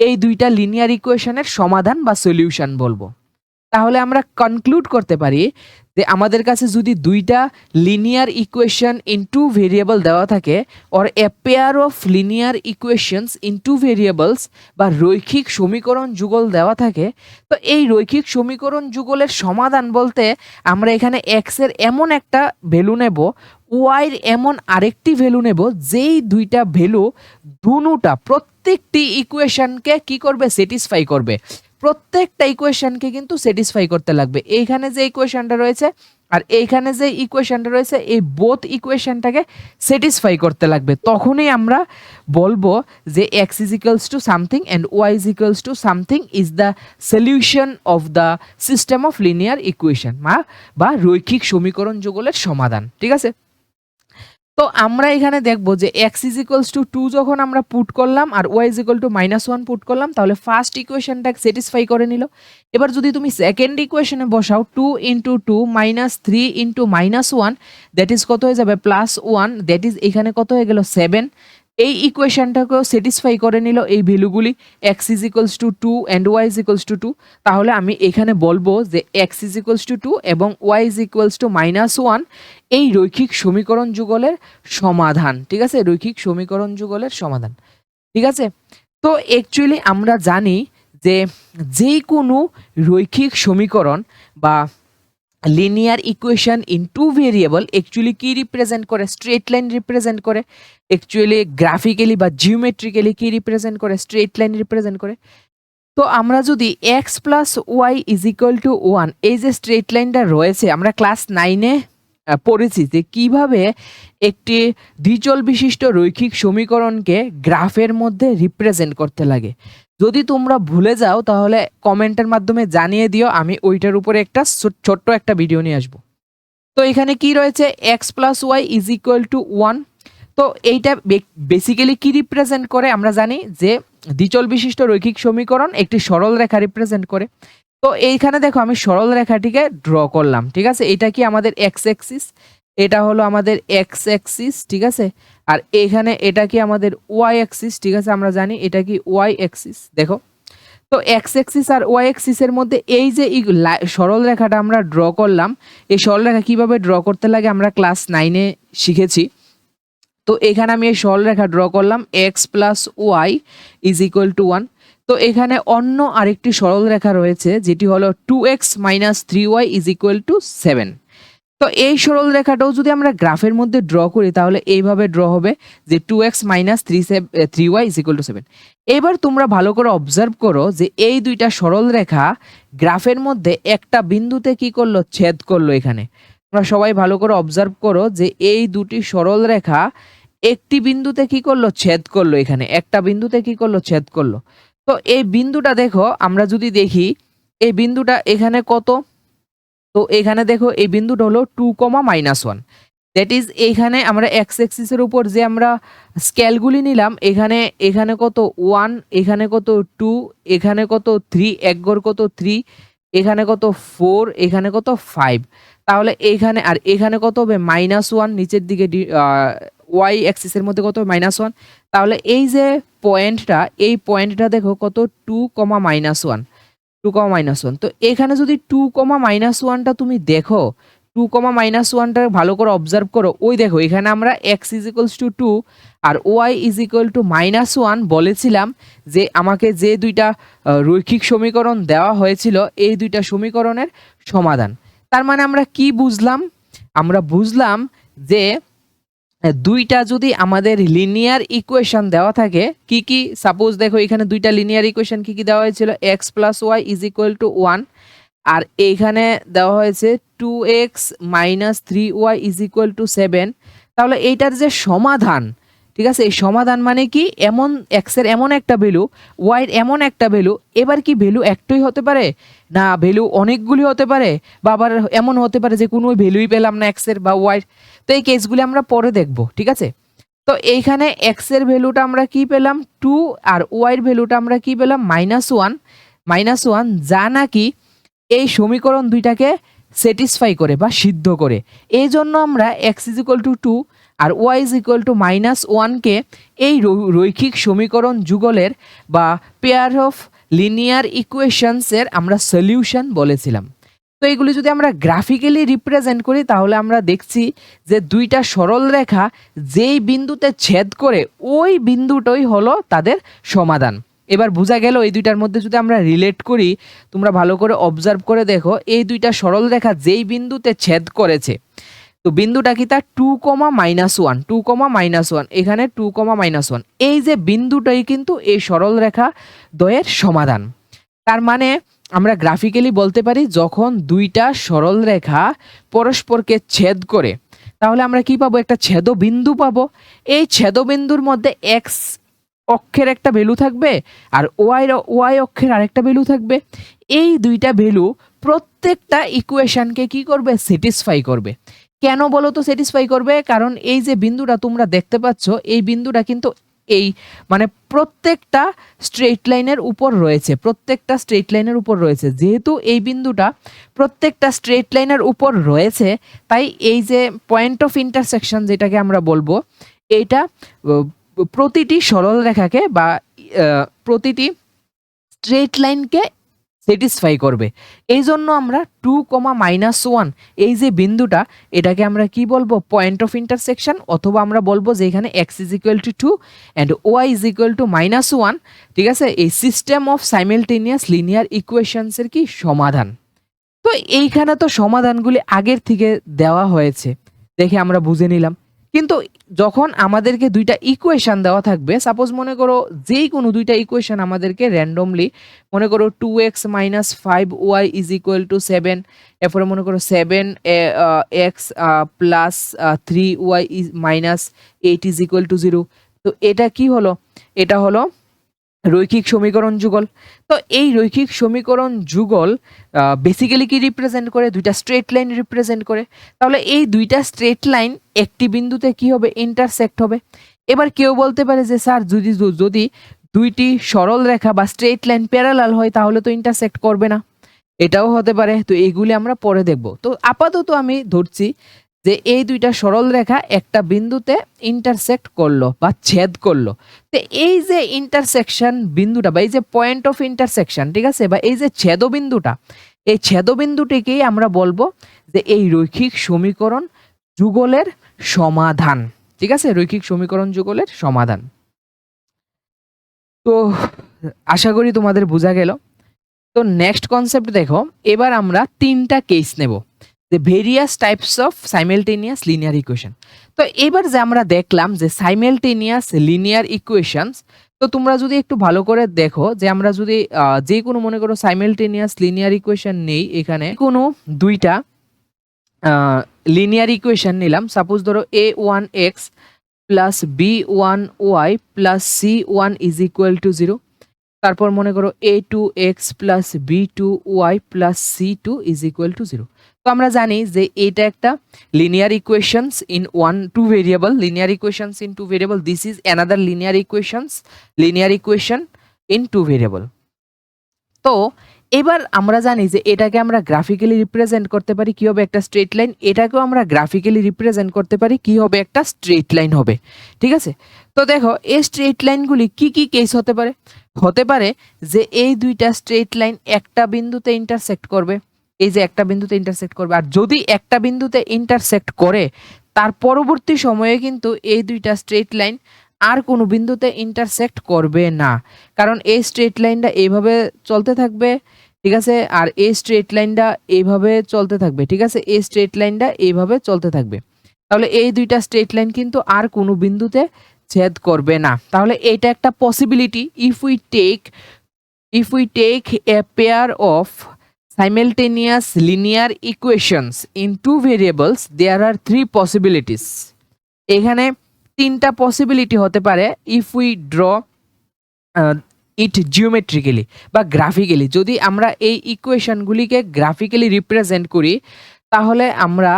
এই দুইটা লিনিয়ার ইকুয়েশনের সমাধান বা সলিউশন বলবো। তাহলে আমরা কনক্লুড করতে পারি যে আমাদের কাছে যদি দুইটা linear equation in two variable দেওয়া থাকে or a pair of linear equations in two variables বা রৈখিক সমীকরণ যুগল দেওয়া থাকে, তো এই রৈখিক সমীকরণ যুগলের সমাধান বলতে আমরা এখানে এক্স এর এমন একটা ভ্যালু নেব, ওয়াইয়ের এমন আরেকটি ভ্যালু নেব, যেই দুইটা ভ্যালু দুটা প্রত্যেকটি ইকুয়েশনকে কি করবে, স্যাটিসফাই করবে। প্রত্যেকটা ইকুয়েশনকে কিন্তু স্যাটিসফাই করতে লাগবে। এইখানে যে ইকুয়েশনটা রয়েছে আর এইখানে যে ইকুয়েশনটা রয়েছে এই বোথ ইকুয়েশনটাকে স্যাটিসফাই করতে লাগবে। তখনই আমরা বলবো যে x is equals to something and y is equals to something is the solution of the system of linear equation বা রৈখিক সমীকরণ যুগলের সমাধান। ঠিক আছে, তো আমরা এখানে দেখবো যে x is equals to 2 যখন আমরা পুট করলাম আর y is equal to minus 1 put করলাম, তাহলে ফার্স্ট ইকুয়েশনটা স্যাটিসফাই করে নিল। এবার যদি তুমি সেকেন্ড ইকুয়েশনে বসাও 2 into 2 minus 3 into minus 1, that is কত হয়ে যাবে প্লাস 1, দ্যাট ইজ এখানে কত হয়ে গেল 7। এই ইকুয়েশনটাকেও স্যাটিসফাই করে নিল এই ভ্যালুগুলি, x is equals to 2 and y is equals to 2। তাহলে আমি এখানে বলবো যে x is equals to 2 এবং y is equals to minus 1 এই রৈখিক সমীকরণ যুগলের সমাধান। ঠিক আছে, রৈখিক সমীকরণ যুগলের সমাধান। ঠিক আছে, তো অ্যাকচুয়ালি আমরা জানি যে যে কোনো রৈখিক সমীকরণ বা linear equation in two variable actually কি রিপ্রেজেন্ট করে, স্ট্রেট লাইন রিপ্রেজেন্ট করে। অ্যাকচুয়ালি গ্রাফিক্যালি বা জিওমেট্রিক্যালি কি রিপ্রেজেন্ট করে, স্ট্রেট লাইন রিপ্রেজেন্ট করে। তো আমরা যদি x plus y is equal to 1 এই যে স্ট্রেট লাইনটা রয়েছে, আমরা ক্লাস 9-এ পড়েছি যে কিভাবে একটি দ্বিচল বিশিষ্ট রৈখিক সমীকরণকে গ্রাফের মধ্যে রিপ্রেজেন্ট করতে লাগে। যদি তোমরা ভুলে যাও তাহলে কমেন্টের মাধ্যমে জানিয়ে দিও, আমি ওইটার উপরে একটা ছোট্ট একটা ভিডিও নিয়ে আসবো। তো এখানে কি রয়েছে, x plus y is equal to 1। তো এইটা বেসিক্যালি কি রিপ্রেজেন্ট করে, আমরা জানি যে দ্বিচল বিশিষ্ট রৈখিক সমীকরণ একটি সরল রেখা রিপ্রেজেন্ট করে। তো এইখানে দেখো আমি সরল রেখাটিকে ড্র করলাম। ঠিক আছে, এটা কি আমাদের এক্স অ্যাক্সিস, এটা হলো আমাদের এক্স অ্যাক্সিস। ঠিক আছে, আর এখানে এটা কি আমাদের ওয়াই অ্যাক্সিস। ঠিক আছে, আমরা জানি এটা কি ওয়াই অ্যাক্সিস। দেখো তো এক্স অ্যাক্সিস আর ওয়াই অ্যাক্সিসের মধ্যে এই যে সরল রেখাটা আমরা ড্র করলাম, এই সরল রেখা কিভাবে ড্র করতে লাগে আমরা ক্লাস 9-এ শিখেছি। তো এখানে আমি এই সরল রেখা ড্র করলাম x plus y is equal to 1। তো এখানে অন্য আরেকটি সরল রেখা রয়েছে যেটি হলো 2x minus 3y is equal to 7। তো এই সরল রেখাটাও যদি আমরা গ্রাফের মধ্যে ড্র করি তাহলে এইভাবে ড্র হবে যে 2x minus 3y is equal to 7। এবার তোমরা ভালো করে অবজার্ভ করো যে এই দুইটা সরল রেখা গ্রাফের মধ্যে একটা বিন্দুতে কি করলো, ছেদ করলো। এখানে তোমরা সবাই ভালো করে অবজার্ভ করো যে এই দুটি সরল রেখা একটি বিন্দুতে কি করলো, ছেদ করলো। এখানে একটা বিন্দুতে কি করলো, ছেদ করলো। তো এই বিন্দুটা দেখো, আমরা যদি দেখি এই বিন্দুটা এখানে কত, তো এখানে দেখো এই বিন্দুটা হলো 2,-1। দ্যাট ইজ এইখানে আমরা এক্স অ্যাক্সিসের উপর যে আমরা স্কেলগুলি নিলাম, এখানে কত 1, এখানে কত 2, এখানে কত 3, এক গড় কত 3, এখানে কত 4, এখানে কত 5। তাহলে এইখানে আর এখানে কত হবে -1, নিচের দিকে ওয়াই অ্যাক্সিসের মধ্যে কত -1। তাহলে এই যে পয়েন্টটা, এই পয়েন্টটা দেখো কত 2,-1, 2,-1। তো এখানে যদি 2,-1টা তুমি দেখো, 2,-1টা ভালো করে অবজার্ভ করো। ওই দেখো এখানে আমরা x ইজ ইকুয়ালস টু 2 আর y ইজ ইকুয়াল টু -1 বলেছিলাম যে আমাকে যে দুইটা রৈখিক সমীকরণ দেওয়া হয়েছিল এই দুইটা সমীকরণের সমাধান। তার মানে আমরা কি বুঝলাম? আমরা বুঝলাম যে দুইটা যদি আমাদের লিনিয়ার ইকুয়েশন দেওয়া থাকে, কি কি, সাপোজ দেখো এখানে দুইটা লিনিয়ার ইকুয়েশন কি কি দেওয়া হয়েছিল, x plus y is equal to 1 আর এইখানে দেওয়া হয়েছে 2x minus 3y is equal to 7। তাহলে এইটার যে সমাধান, ঠিক আছে, এই সমাধান মানে কি, এমন x এর এমন একটা ভ্যালু, y এর এমন একটা ভ্যালু। এবার কি ভ্যালু একটাই হতে পারে না, ভ্যালু অনেকগুলি হতে পারে, বা আবার এমন হতে পারে যে কোনো ভ্যালুই পেলাম না x এর বা y এর। তো এই কেসগুলি আমরা পরে দেখব, ঠিক আছে। তো এইখানে x এর ভ্যালুটা আমরা কি পেলাম 2 আর y এর ভ্যালুটা আমরা কি পেলাম -1, যা নাকি এই সমীকরণ দুইটাকে স্যাটিসফাই করে বা সিদ্ধ করে। এই জন্য আমরা x ইজ ইকুয়াল টু 2 আর y ইজ ইকুয়াল টু -1কে এই রৈখিক সমীকরণ যুগলের বা পেয়ার অফ লিনিয়ার ইকুয়েশনসের আমরা সলিউশন বলেছিলাম। তো এগুলি যদি আমরা গ্রাফিক্যালি রিপ্রেজেন্ট করি তাহলে আমরা দেখছি যে দুইটা সরল রেখা যেই বিন্দুতে ছেদ করে ওই বিন্দুটাই হলো তাদের সমাধান। এবার বোঝা গেল এই দুইটার মধ্যে যদি আমরা রিলেট করি, তোমরা ভালো করে অবজার্ভ করে দেখো এই দুইটা সরল রেখা যেই বিন্দুতে ছেদ করেছে, তো বিন্দুটা কি, তার 2,-1, এখানে 2,-1, এই যে বিন্দুটাই কিন্তু এই সরল রেখা দ্বয়ের সমাধান। তার মানে আমরা গ্রাফিক্যালি বলতে পারি যখন দুইটা সরল রেখা পরস্পরকে ছেদ করে তাহলে আমরা কি পাবো, একটা ছেদবিন্দু পাবো। এই ছেদবিন্দুর মধ্যে এক্স অক্ষের একটা ভ্যালু থাকবে আর ওয়াই অক্ষের আরেকটা ভ্যালু থাকবে। এই দুইটা ভ্যালু প্রত্যেকটা ইকুয়েশনকে কি করবে, স্যাটিসফাই করবে। কেন বলো তো স্যাটিসফাই করবে? কারণ এই যে বিন্দুটা তোমরা দেখতে পাচ্ছ, এই বিন্দুটা কিন্তু এই মানে প্রত্যেকটা স্ট্রেট লাইনের উপর রয়েছে, প্রত্যেকটা স্ট্রেট লাইনের উপর রয়েছে। যেহেতু এই বিন্দুটা প্রত্যেকটা স্ট্রেট লাইনের উপর রয়েছে, তাই এই যে পয়েন্ট অফ ইন্টারসেকশন যেটাকে আমরা বলবো, এইটা প্রতিটি সরল রেখাকে বা প্রতিটি স্ট্রেট লাইনকে স্যাটিসফাই করবে। এই জন্য আমরা 2,-1 এই যে বিন্দুটা, এটাকে আমরা কি বলবো, পয়েন্ট অফ ইন্টারসেকশন, অথবা আমরা বলবো যে এখানে x is equal to 2 and y is equal to -1, ঠিক আছে, এই সিস্টেম অফ সাইমেলটেনিয়াস লিনিয়ার ইকুয়েশনসের কি সমাধান। তো এইখানে তো সমাধানগুলি আগের থেকে দেওয়া হয়েছে, দেখে আমরা বুঝে নিলাম। কিন্তু যখন আমাদেরকে দুইটা ইকুয়েশন দেওয়া থাকবে, সাপোজ মনে করো যেই কোনো দুইটা ইকুয়েশন আমাদেরকে র্যান্ডমলি, মনে করো 2x minus 5y is equal to 7, এরপরে মনে করো 7x plus 3y is minus 8 is equal to 0। তো এটা কি হলো, এটা হলো রৈখিক সমীকরণ যুগল। তো এই রৈখিক সমীকরণ যুগল বেসিক্যালি কি রিপ্রেজেন্ট করে, দুইটা স্ট্রেট লাইন রিপ্রেজেন্ট করে। তাহলে এই দুইটা স্ট্রেট লাইন একটি বিন্দুতে কি হবে, ইন্টারসেক্ট হবে। এবার কেউ বলতে পারে যে স্যার যদি দুইটি সরল রেখা বা স্ট্রেট লাইন প্যারালাল হয় তাহলে তো ইন্টারসেক্ট করবে না, এটাও হতে পারে। তো এইগুলি আমরা পরে দেখব। তো আপাতত আমি ধরছি যে এই দুইটা সরল রেখা একটা বিন্দুতে ইন্টারসেক্ট করলো বা ছেদ করলো। তো এই যে ইন্টারসেকশন বিন্দুটা বা এই যে পয়েন্ট অফ ইন্টারসেকশন, ঠিক আছে, বা এই যে ছেদবিন্দুটা, এই ছেদবিন্দুটিকেই আমরা বলবো যে এই রৈখিক সমীকরণ যুগলের সমাধান। ঠিক আছে, রৈখিক সমীকরণ যুগলের সমাধান। তো আশা করি তোমাদের বোঝা গেল। তো নেক্সট কনসেপ্ট দেখো, এবার আমরা তিনটা কেস নেব, যে various types of simultaneous linear equation. তো এবার যে আমরা দেখলাম যে সাইমেলটেনিয়াস লিনিয়ার ইকুয়েশনস, তো তোমরা যদি একটু ভালো করে দেখো যে আমরা যদি যে কোনো মনে করো সাইমেলটেনিয়াস লিনিয়ার ইকুয়েশন নেই, এখানে কোনো দুইটা লিনিয়ার ইকুয়েশন নিলাম, সাপোজ ধরো a1x plus b1y plus c1 is equal to 0। তারপর মনে করো a2x plus b2y plus c2 is equal to 0। তো আমরা জানি যে এটা একটা linear equations in two variable, linear equations in two variable, this is another linear equation in two variable. তো এবার আমরা জানি যে এটাকে আমরা গ্রাফিক্যালি রিপ্রেজেন্ট করতে পারি কি হবে, একটা স্ট্রেট লাইন। এটাকেও আমরা গ্রাফিক্যালি রিপ্রেজেন্ট করতে পারি কি হবে, একটা স্ট্রেট লাইন হবে। ঠিক আছে, তো দেখো এই স্ট্রেট লাইনগুলি কি কি কেস হতে পারে। হতে পারে যে এই দুইটা স্ট্রেট লাইন একটা বিন্দুতে ইন্টারসেক্ট করবে, এই যে একটা বিন্দুতে ইন্টারসেক্ট করবে, আর যদি একটা বিন্দুতে ইন্টারসেক্ট করে তার পরবর্তী সময়ে কিন্তু এই দুইটা স্ট্রেট লাইন আর কোনো বিন্দুতে ইন্টারসেক্ট করবে না, কারণ এই স্ট্রেট লাইনটা এইভাবে চলতে থাকবে। ঠিক আছে, আর এই স্ট্রেট লাইনটা এইভাবে চলতে থাকবে। ঠিক আছে, এই স্ট্রেট লাইনটা এইভাবে চলতে থাকবে। তাহলে এই দুইটা স্ট্রেট লাইন কিন্তু আর কোনো বিন্দুতে ছেদ করবে না। তাহলে এটা একটা possibility. If we take a pair of simultaneous linear equations in two variables, there are three possibilities. এখানে তিনটা পসিবিলিটি হতে পারে if we draw it geometrically বা গ্রাফিক্যালি। যদি আমরা এই ইকুয়েশনগুলিকে গ্রাফিক্যালি রিপ্রেজেন্ট করি তাহলে আমরা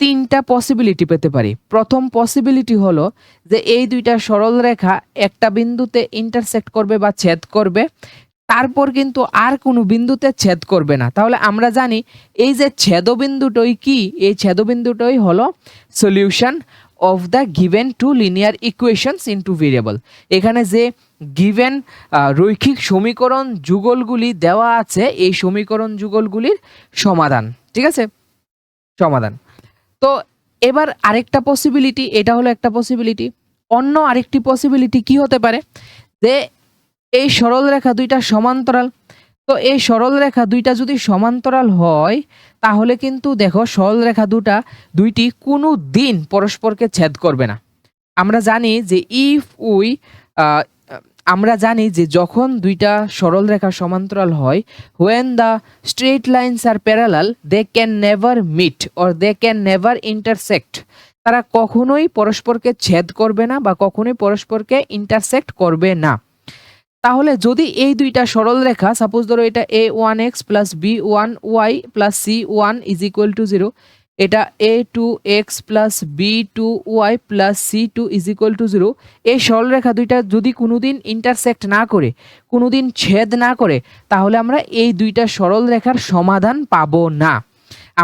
তিনটা পসিবিলিটি পেতে পারি। প্রথম পসিবিলিটি হলো যে এই দুইটা সরল রেখা একটা বিন্দুতে ইন্টারসেক্ট করবে বা ছেদ করবে, তারপর কিন্তু আর কোনো বিন্দুতে ছেদ করবে না। তাহলে আমরা জানি এই যে ছেদবিন্দুটাই কি, এই ছেদবিন্দুটাই হলো solution of the given two linear equations in two variable. এখানে যে গিভেন রৈখিক সমীকরণ যুগলগুলি দেওয়া আছে, এই সমীকরণ যুগলগুলির সমাধান। ঠিক আছে, সমাধান। তো এবার আরেকটা পসিবিলিটি, এটা হলো একটা পসিবিলিটি। অন্য আরেকটি পসিবিলিটি কি হতে পারে, যে এই সরল রেখা দুইটা সমান্তরাল। তো এই সরল রেখা দুইটা যদি সমান্তরাল হয় তাহলে কিন্তু দেখো সরল রেখা দুইটি কোনো দিন পরস্পরকে ছেদ করবে না। আমরা জানি যে আমরা জানি যে যখন দুইটা সরল রেখা সমান্তরাল হয়, when the straight lines are parallel they can never meet or they can never intersect, তারা কখনোই পরস্পরকে ছেদ করবে না বা কখনোই পরস্পরকে ইন্টারসেক্ট করবে না। তাহলে যদি এই দুইটা সরল রেখা, সাপোজ ধরো এটা a1x plus b1y plus c1 is equal to 0, এটা a2x plus b2y plus c2 is equal to 0, এই সরল রেখা দুইটা যদি কোনোদিন ইন্টারসেক্ট না করে, কোনোদিন ছেদ না করে, তাহলে আমরা এই দুইটা সরল রেখার সমাধান পাবো না।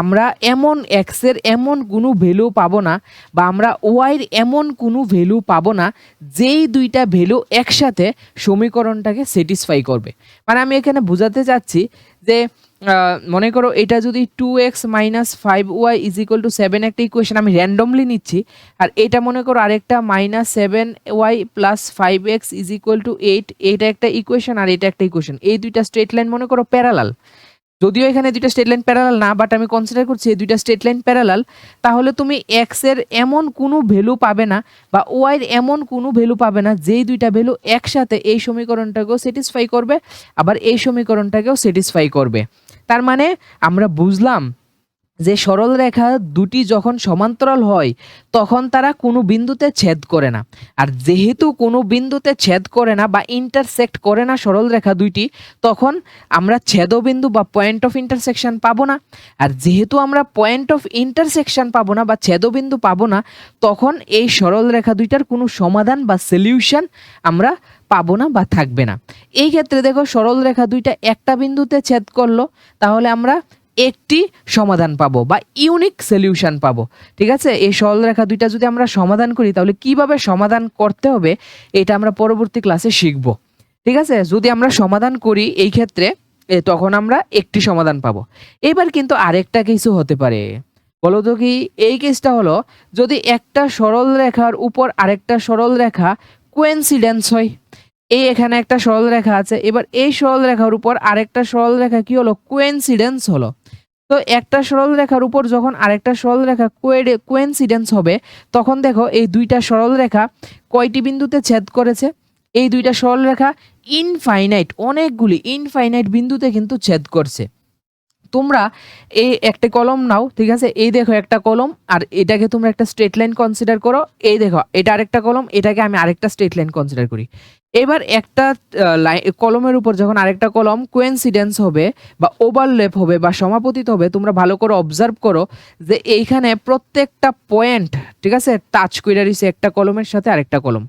আমরা এমন এক্স এর এমন কোনো ভ্যালু পাবো না, বা আমরা ওয়াইয়ের এমন কোনো ভ্যালু পাবো না যেই দুইটা ভ্যালু একসাথে সমীকরণটাকে স্যাটিসফাই করবে। মানে আমি এখানে বোঝাতে চাচ্ছি যে মনে করো এটা যদি 2x minus 5y is equal to 7 একটা ইকুয়েশন আমি র্যান্ডমলি নিচ্ছি, আর এটা মনে করো আরেকটা minus 7y plus 5x is equal to 8, এটা একটা ইকুয়েশন আর এটা একটা ইকুয়েশন। এই দুইটা স্ট্রেট লাইন মনে করো প্যারালাল, যদিও এখানে দুইটা স্ট্রেট লাইন প্যারালাল না, বাট আমি কনসিডার করছি এই দুইটা স্ট্রেট লাইন প্যারালাল। তাহলে তুমি এক্স এর এমন কোনো ভ্যালু পাবে না বা ওয়াইয়ের এমন কোনো ভ্যালু পাবে না যেই দুইটা ভ্যালু একসাথে এই সমীকরণটাকেও স্যাটিসফাই করবে আবার এই সমীকরণটাকেও স্যাটিসফাই করবে। তার মানে আমরা বুঝলাম যে সরল রেখা দুটি যখন সমান্তরাল হয় তখন তারা কোনো বিন্দুতে ছেদ করে না, আর যেহেতু কোনো বিন্দুতে ছেদ করে না বা ইন্টারসেক্ট করে না সরল রেখা দুইটি, তখন আমরা ছেদবিন্দু বা পয়েন্ট অফ ইন্টারসেকশন পাবো না। আর যেহেতু আমরা পয়েন্ট অফ ইন্টারসেকশন পাবো না বা ছেদবিন্দু পাবো না, তখন এই সরল রেখা দুইটার কোনো সমাধান বা সলিউশন আমরা পাবো না বা থাকবে না। এই ক্ষেত্রে দেখো সরল রেখা দুইটা একটা বিন্দুতে ছেদ করলো, তাহলে আমরা একটি সমাধান পাবো বা ইউনিক সলিউশন পাবো। ঠিক আছে, এই সরলরেখা দুইটা যদি আমরা সমাধান করি তাহলে কিভাবে সমাধান করতে হবে এটা আমরা পরবর্তী ক্লাসে শিখব। ঠিক আছে, যদি আমরা সমাধান করি এই ক্ষেত্রে তখন আমরা একটি সমাধান পাবো। এবার কিন্তু আরেকটা কিছু হতে পারে, বলো তো কি? এই কেসটা হলো যদি একটা সরল রেখার উপর আরেকটা সরল রেখা কোইন্সিডেন্স হয়। এই এখানে একটা সরল রেখা আছে, এবার এই সরল রেখার উপর আরেকটা সরল রেখা কি হলো? কোইন্সিডেন্স হলো। তো একটা সরল রেখার উপর যখন আরেকটা সরল রেখা কোইন্সিডেন্স হবে তখন দেখো এই দুইটা সরল রেখা কয়টি বিন্দুতে ছেদ করেছে? এই দুইটা সরল রেখা ইনফাইনাইট, অনেকগুলি ইনফাইনাইট বিন্দুতে কিন্তু ছেদ করছে। তোমরা এই একটা কলম নাও, ঠিক আছে, এই দেখো একটা কলম, আর এটাকে তোমরা একটা স্ট্রেট লাইন কনসিডার করো। এই দেখো এটা আরেকটা কলম, এটাকে আমি আরেকটা স্ট্রেট লাইন কনসিডার করি। এবার একটা কলমের উপর যখন আরেকটা কলম কোইন্সিডেন্স হবে বা ওভারল্যাপ হবে বা সমাপতিত হবে, তোমরা ভালো করে অবজার্ভ করো যে এইখানে প্রত্যেকটা পয়েন্ট, ঠিক আছে, টাচ করে রয়েছে একটা কলমের সাথে আরেকটা কলম।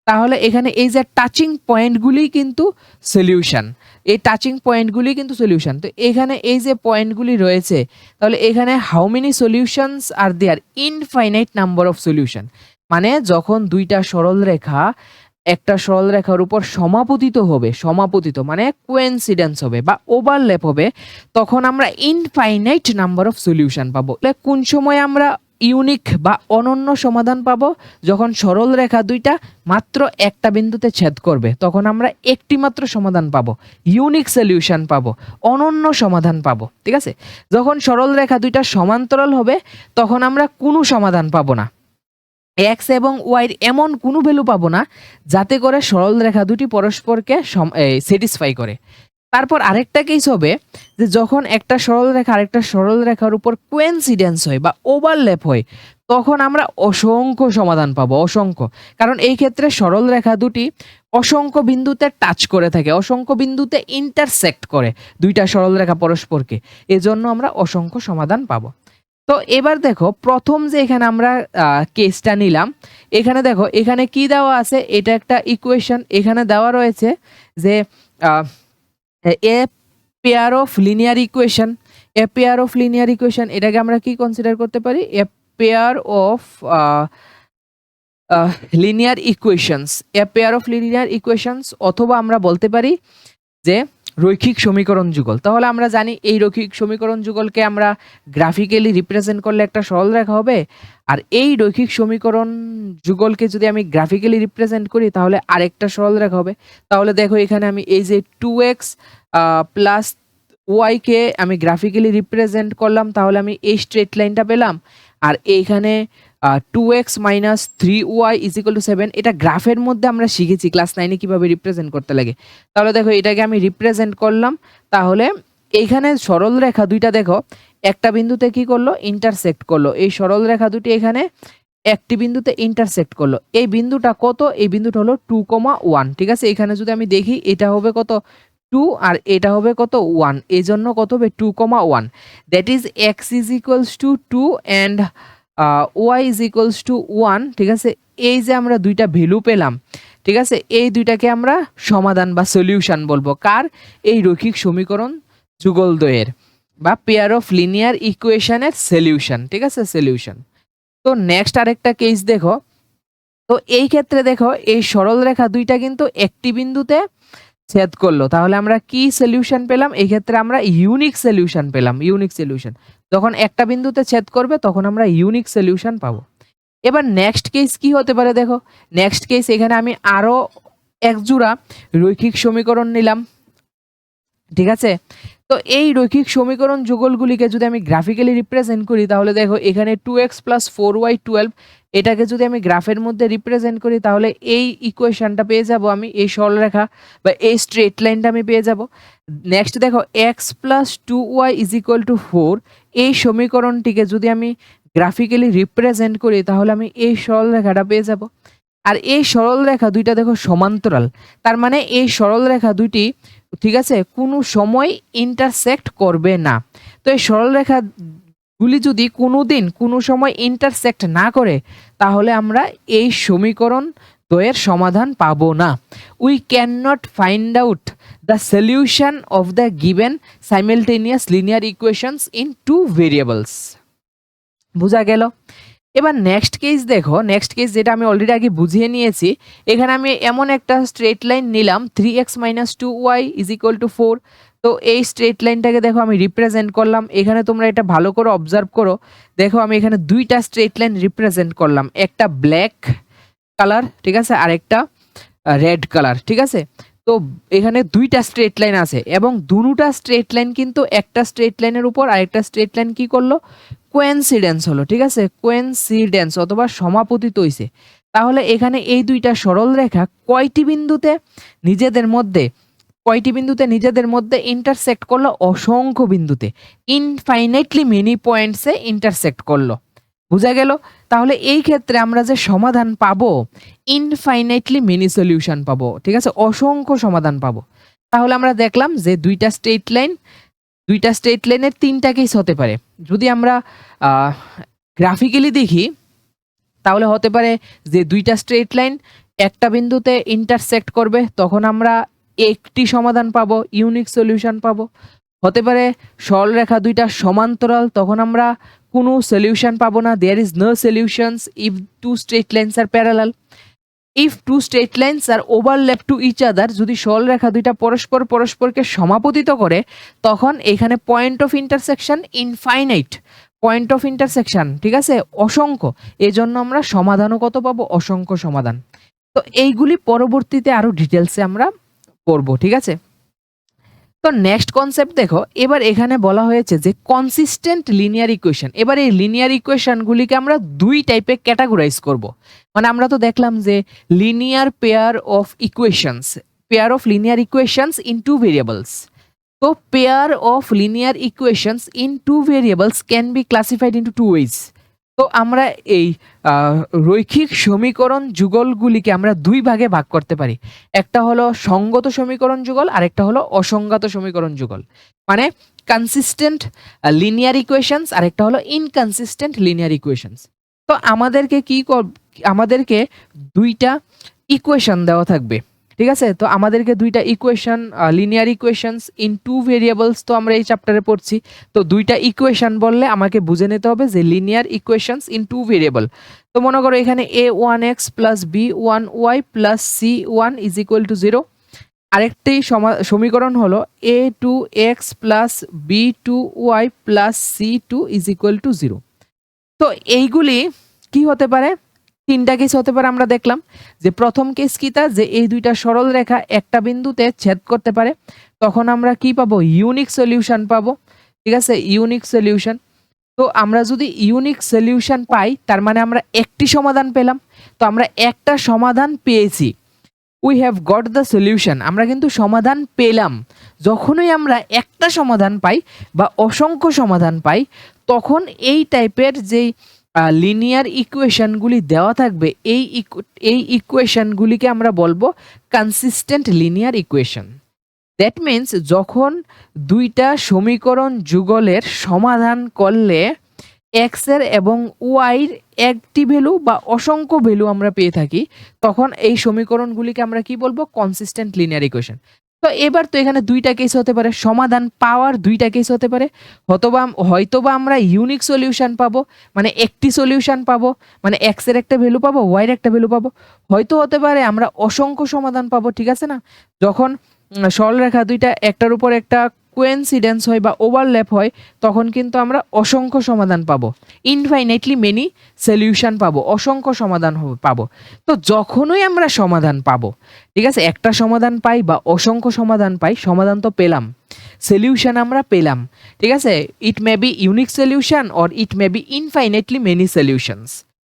তাহলে এখানে এই যে টাচিং পয়েন্টগুলি কিন্তু সলিউশন, এই টাচিং পয়েন্টগুলি কিন্তু সলিউশন। তো এখানে এই যে পয়েন্টগুলি রয়েছে, তাহলে এখানে how many solutions are there? Infinite number of solution. মানে যখন দুইটা সরল রেখা একটা সরল রেখার উপর সমাপতিত হবে, সমাপতিত মানে কোইন্সিডেন্স হবে বা ওভারল্যাপ হবে, তখন আমরা ইনফাইনাইট নাম্বার অফ সলিউশন পাবো। কোন সময় আমরা ইউনিক বা অনন্য সমাধান পাবো? যখন সরল রেখা দুইটা মাত্র একটা বিন্দুতে ছেদ করবে, তখন আমরা একটি মাত্র সমাধান পাবো, ইউনিক সলিউশন পাবো, অনন্য সমাধান পাবো। ঠিক আছে, যখন সরল রেখা দুইটা সমান্তরাল হবে তখন আমরা কোনো সমাধান পাবো না, এক্স এবং ওয়াইয়ের এমন কোনো ভ্যালু পাবো না যাতে করে সরল রেখা দুটি পরস্পরকে স্যাটিসফাই করে। তারপর আরেকটা কেস হবে যে যখন একটা সরল রেখা আরেকটা সরল রেখার উপর কোইন্সিডেন্স হয় বা ওভারল্যাপ হয়, তখন আমরা অসংখ্য সমাধান পাবো, অসংখ্য। কারণ এই ক্ষেত্রে সরল রেখা দুটি অসংখ্য বিন্দুতে টাচ করে থাকে, অসংখ্য বিন্দুতে ইন্টারসেক্ট করে দুইটা সরল রেখা পরস্পরকে, এজন্য আমরা অসংখ্য সমাধান পাবো। তো এবার দেখো প্রথম যে এখানে আমরা কেসটা নিলাম, এখানে দেখো এখানে কি দেওয়া আছে, এটা একটা ইকুয়েশন এখানে দেওয়া রয়েছে যে এ pair of linear equation, A pair of linear equation, এটাকে আমরা কি কনসিডার করতে পারি? এ pair of linear equations, A pair of linear equations, অথবা আমরা বলতে পারি যে রৈখিক সমীকরণ যুগল। তাহলে আমরা জানি এই রৈখিক সমীকরণ যুগলকে আমরা গ্রাফিক্যালি রিপ্রেজেন্ট করলে একটা সরল রেখা হবে, আর এই রৈখিক সমীকরণ যুগলকে যদি আমি গ্রাফিক্যালি রিপ্রেজেন্ট করি তাহলে আরেকটা সরল রেখা হবে। তাহলে দেখো এখানে আমি এই যে 2x প্লাস ওয়াইকে আমি গ্রাফিক্যালি রিপ্রেজেন্ট করলাম, তাহলে আমি এই স্ট্রেট লাইনটা পেলাম। আর এইখানে 2x minus 3y is equal to 7, এটা গ্রাফের মধ্যে আমরা শিখেছি ক্লাস 9-এ কীভাবে রিপ্রেজেন্ট করতে লাগে। তাহলে দেখো এটাকে আমি রিপ্রেজেন্ট করলাম, তাহলে এইখানে সরল রেখা দুইটা দেখো একটা বিন্দুতে কি করলো? ইন্টারসেক্ট করলো। এই সরল রেখা দুটি এখানে একটি বিন্দুতে ইন্টারসেক্ট করলো। এই বিন্দুটা কত? এই বিন্দুটা হলো 2,1। ঠিক আছে, এখানে যদি আমি দেখি এটা হবে কত? 2, আর এটা হবে কত? 1। এই জন্য কত হবে? 2,1। That is x is equals to 2 and y is equals two 1। ঠিক আছে, এই যে আমরা দুইটা ভ্যালু পেলাম, ঠিক আছে, এই দুইটাকে আমরা সমাধান বা সলিউশন বলবো। কার? এই রৈখিক সমীকরণ যুগলদ্বয়ের বা পেয়ার অফ লিনিয়ার ইকুয়েশনের সলিউশন। ঠিক আছে, সলিউশন। তো নেক্সট আরেকটা কেস দেখো, তো এই ক্ষেত্রে দেখো এই সরল রেখা দুইটা কিন্তু একটি বিন্দুতে ছেদ করলো, তাহলে আমরা কি সলিউশন পেলাম? এই ক্ষেত্রে আমরা ইউনিক সলিউশন পেলাম, ইউনিক সলিউশন। যখন একটা বিন্দুতে ছেদ করবে তখন আমরা ইউনিক সলিউশন পাবো। এবার নেক্সট কেস কি হতে পারে? দেখো নেক্সট কেস, এখানে আমি আরো এক জোড়া রৈখিক সমীকরণ নিলাম। ঠিক আছে, তো এই রৈখিক সমীকরণ যুগলগুলিকে যদি আমি গ্রাফিক্যালি রিপ্রেজেন্ট করি তাহলে দেখো এখানে 2x প্লাস 4y 12, এটাকে যদি আমি গ্রাফের মধ্যে রিপ্রেজেন্ট করি তাহলে এই ইকুয়েশনটা পেয়ে যাব আমি, এই সরলরেখা বা এই স্ট্রেট লাইনটা আমি পেয়ে যাব। নেক্সট দেখো x plus 2y is equal to 4, এই সমীকরণটিকে যদি আমি গ্রাফিক্যালি রিপ্রেজেন্ট করি তাহলে আমি এই সরলরেখাটা পেয়ে যাব। আর এই সরলরেখা দুইটা দেখো সমান্তরাল, তার মানে এই সরলরেখা দুইটি, ঠিক আছে, কোনো সময় ইন্টারসেক্ট করবে না। তো এই সরলরেখাগুলি যদি কোনো দিন কোনো সময় ইন্টারসেক্ট না করে তাহলে আমরা এই সমীকরণ তো এর সমাধান পাবো না। We can not find out the solution of the given simultaneous linear equations in two variables. বোঝা গেল? এবার নেক্সট কেস দেখো, নেক্সট কেস যেটা আমি অলরেডি আগে বুঝিয়ে নিয়েছি। এখানে আমি এমন একটা স্ট্রেট লাইন নিলাম 3x - 2y = 4। তো এই স্ট্রেট লাইনটাকে দেখো আমি রিপ্রেজেন্ট করলাম। এখানে তোমরা এটা ভালো করে অবজার্ভ করো, দেখো আমি এখানে দুইটা স্ট্রেট লাইন রিপ্রেজেন্ট করলাম, একটা ব্ল্যাক কালার, ঠিক আছে, আর একটা রেড কালার, ঠিক আছে। তো এখানে দুইটা স্ট্রেট লাইন আছে এবং দুটোটা স্ট্রেট লাইন কিন্তু একটা স্ট্রেট লাইনের উপর আরেকটা স্ট্রেট লাইন কি করলো, কোয়েনসিডেন্স হলো, ঠিক আছে, কোয়েনসিডেন্স অথবা সমাপতিত হইছে। তাহলে এখানে এই দুইটা সরল রেখা কয়টি বিন্দুতে নিজেদের মধ্যে ইন্টারসেক্ট করলো? অসংখ্য বিন্দুতে, ইনফাইনাইটলি মেনি পয়েন্টসে ইন্টারসেক্ট করলো। বুঝা গেল? তাহলে এই ক্ষেত্রে আমরা যে সমাধান পাবো, ইনফাইনাইটলি মেনি সলিউশন পাবো, ঠিক আছে, অসংখ্য সমাধান পাবো। তাহলে আমরা দেখলাম যে দুইটা স্ট্রেট লাইনের তিনটা কেস হতে পারে। যদি আমরা গ্রাফিক্যালি দেখি তাহলে হতে পারে যে দুইটা স্ট্রেট লাইন একটা বিন্দুতে ইন্টারসেক্ট করবে, তখন আমরা একটি সমাধান পাবো, ইউনিক সলিউশন পাবো। হতে পারে সরলরেখা দুইটা সমান্তরাল, তখন আমরা কোনো সলিউশন পাবো না, there is no solutions if two straight lines are parallel. If two straight lines are overlap to each other, যদি সরলরেখা দুইটা পরস্পরকে সমাপতিত করে, তখন এখানে point of intersection infinite, point of intersection, ঠিক আছে, অসংখ্য। এই জন্য আমরা সমাধানও কত পাবো? অসংখ্য সমাধান। তো এইগুলি পরবর্তীতে আরো ডিটেলসে আমরা করব, ঠিক আছে। তো নেক্সট কনসেপ্ট দেখো, এবার এখানে বলা হয়েছে যে কনসিস্টেন্ট লিনিয়ার ইকুয়েশন। এবার এই লিনিয়ার ইকুয়েশনগুলিকে আমরা দুই টাইপে ক্যাটাগরাইজ করব। মানে আমরা তো দেখলাম যে linear pair of linear equations in two variables. তো pair of linear equations in two variables can be classified into two ways. তো আমরা এই রৈখিক সমীকরণ যুগলগুলিকে আমরা দুই ভাগে ভাগ করতে পারি। একটা হলো সঙ্গত সমীকরণ যুগল, আর একটা হলো অসঙ্গত সমীকরণ যুগল। মানে কনসিস্টেন্ট লিনিয়ার ইকুয়েশনস আর একটা হলো ইনকনসিস্টেন্ট লিনিয়ার ইকুয়েশনস। তো আমাদেরকে দুইটা ইকুয়েশন দেওয়া থাকবে, ঠিক আছে। তো আমাদেরকে দুইটা equation, linear equations in two variables, তো আমরা এই চ্যাপ্টারে পড়ছি। তো দুইটা ইকুয়েশন বললে আমাকে বুঝে নিতে হবে যে linear equations in two variable. তো মনে করো এখানে a1x + b1y + c1 = 0। আরেকটি সমীকরণ হলো a2x + b2y + c2 = 0। তো এইগুলি কি হতে পারে? তিনটা কেস হতে পারে। আমরা দেখলাম যে প্রথম কেস কিটা, যে এই দুইটা সরল রেখা একটা বিন্দুতে ছেদ করতে পারে, তখন আমরা কি পাবো? ইউনিক সলিউশন পাবো, ঠিক আছে, ইউনিক সলিউশন। তো আমরা যদি ইউনিক সলিউশন পাই, তার মানে আমরা একটি সমাধান পেলাম। তো আমরা একটা সমাধান পেয়েছি, we have got the solution, আমরা কিন্তু সমাধান পেলাম। যখনই আমরা একটা সমাধান পাই বা অসংখ্য সমাধান পাই, তখন এই টাইপের যেই লিনিয়ার ইকুয়েশনগুলি দেওয়া থাকবে, এই ইকুয়েশনগুলিকে আমরা বলবো consistent linear equation. That means যখন দুইটা সমীকরণ যুগলের সমাধান করলে এক্স এর এবং ওয়াইয়ের একটি ভ্যালু বা অসংখ্য ভ্যালু আমরা পেয়ে থাকি, তখন এই সমীকরণগুলিকে আমরা কি বলবো? Consistent linear equation. তো এবার তো এখানে দুইটা কেস হতে পারে, সমাধান পাওয়ার দুইটা কেস হতে পারে। হয়তোবা আমরা ইউনিক সলিউশন পাবো, মানে একটি সলিউশন পাবো, মানে এক্স এর একটা ভ্যালু পাবো, ওয়াইয়ের একটা ভ্যালু পাবো। হয়তো হতে পারে আমরা অসংখ্য সমাধান পাবো, ঠিক আছে না। যখন সরলরেখা দুইটা একটার উপর একটা কোয়েনসিডেন্স হয় বা ওভারল্যাপ হয়, তখন কিন্তু আমরা অসংখ্য সমাধান পাবো, ইনফাইনাইটলি মেনি সলিউশন পাবো, অসংখ্য সমাধান পাবো। তো যখনই আমরা সমাধান পাবো, ঠিক আছে, একটা সমাধান পাই বা অসংখ্য সমাধান পাই, সমাধান তো পেলাম, সলিউশন আমরা পেলাম, ঠিক আছে। It may be unique solution or it may be infinitely many solutions.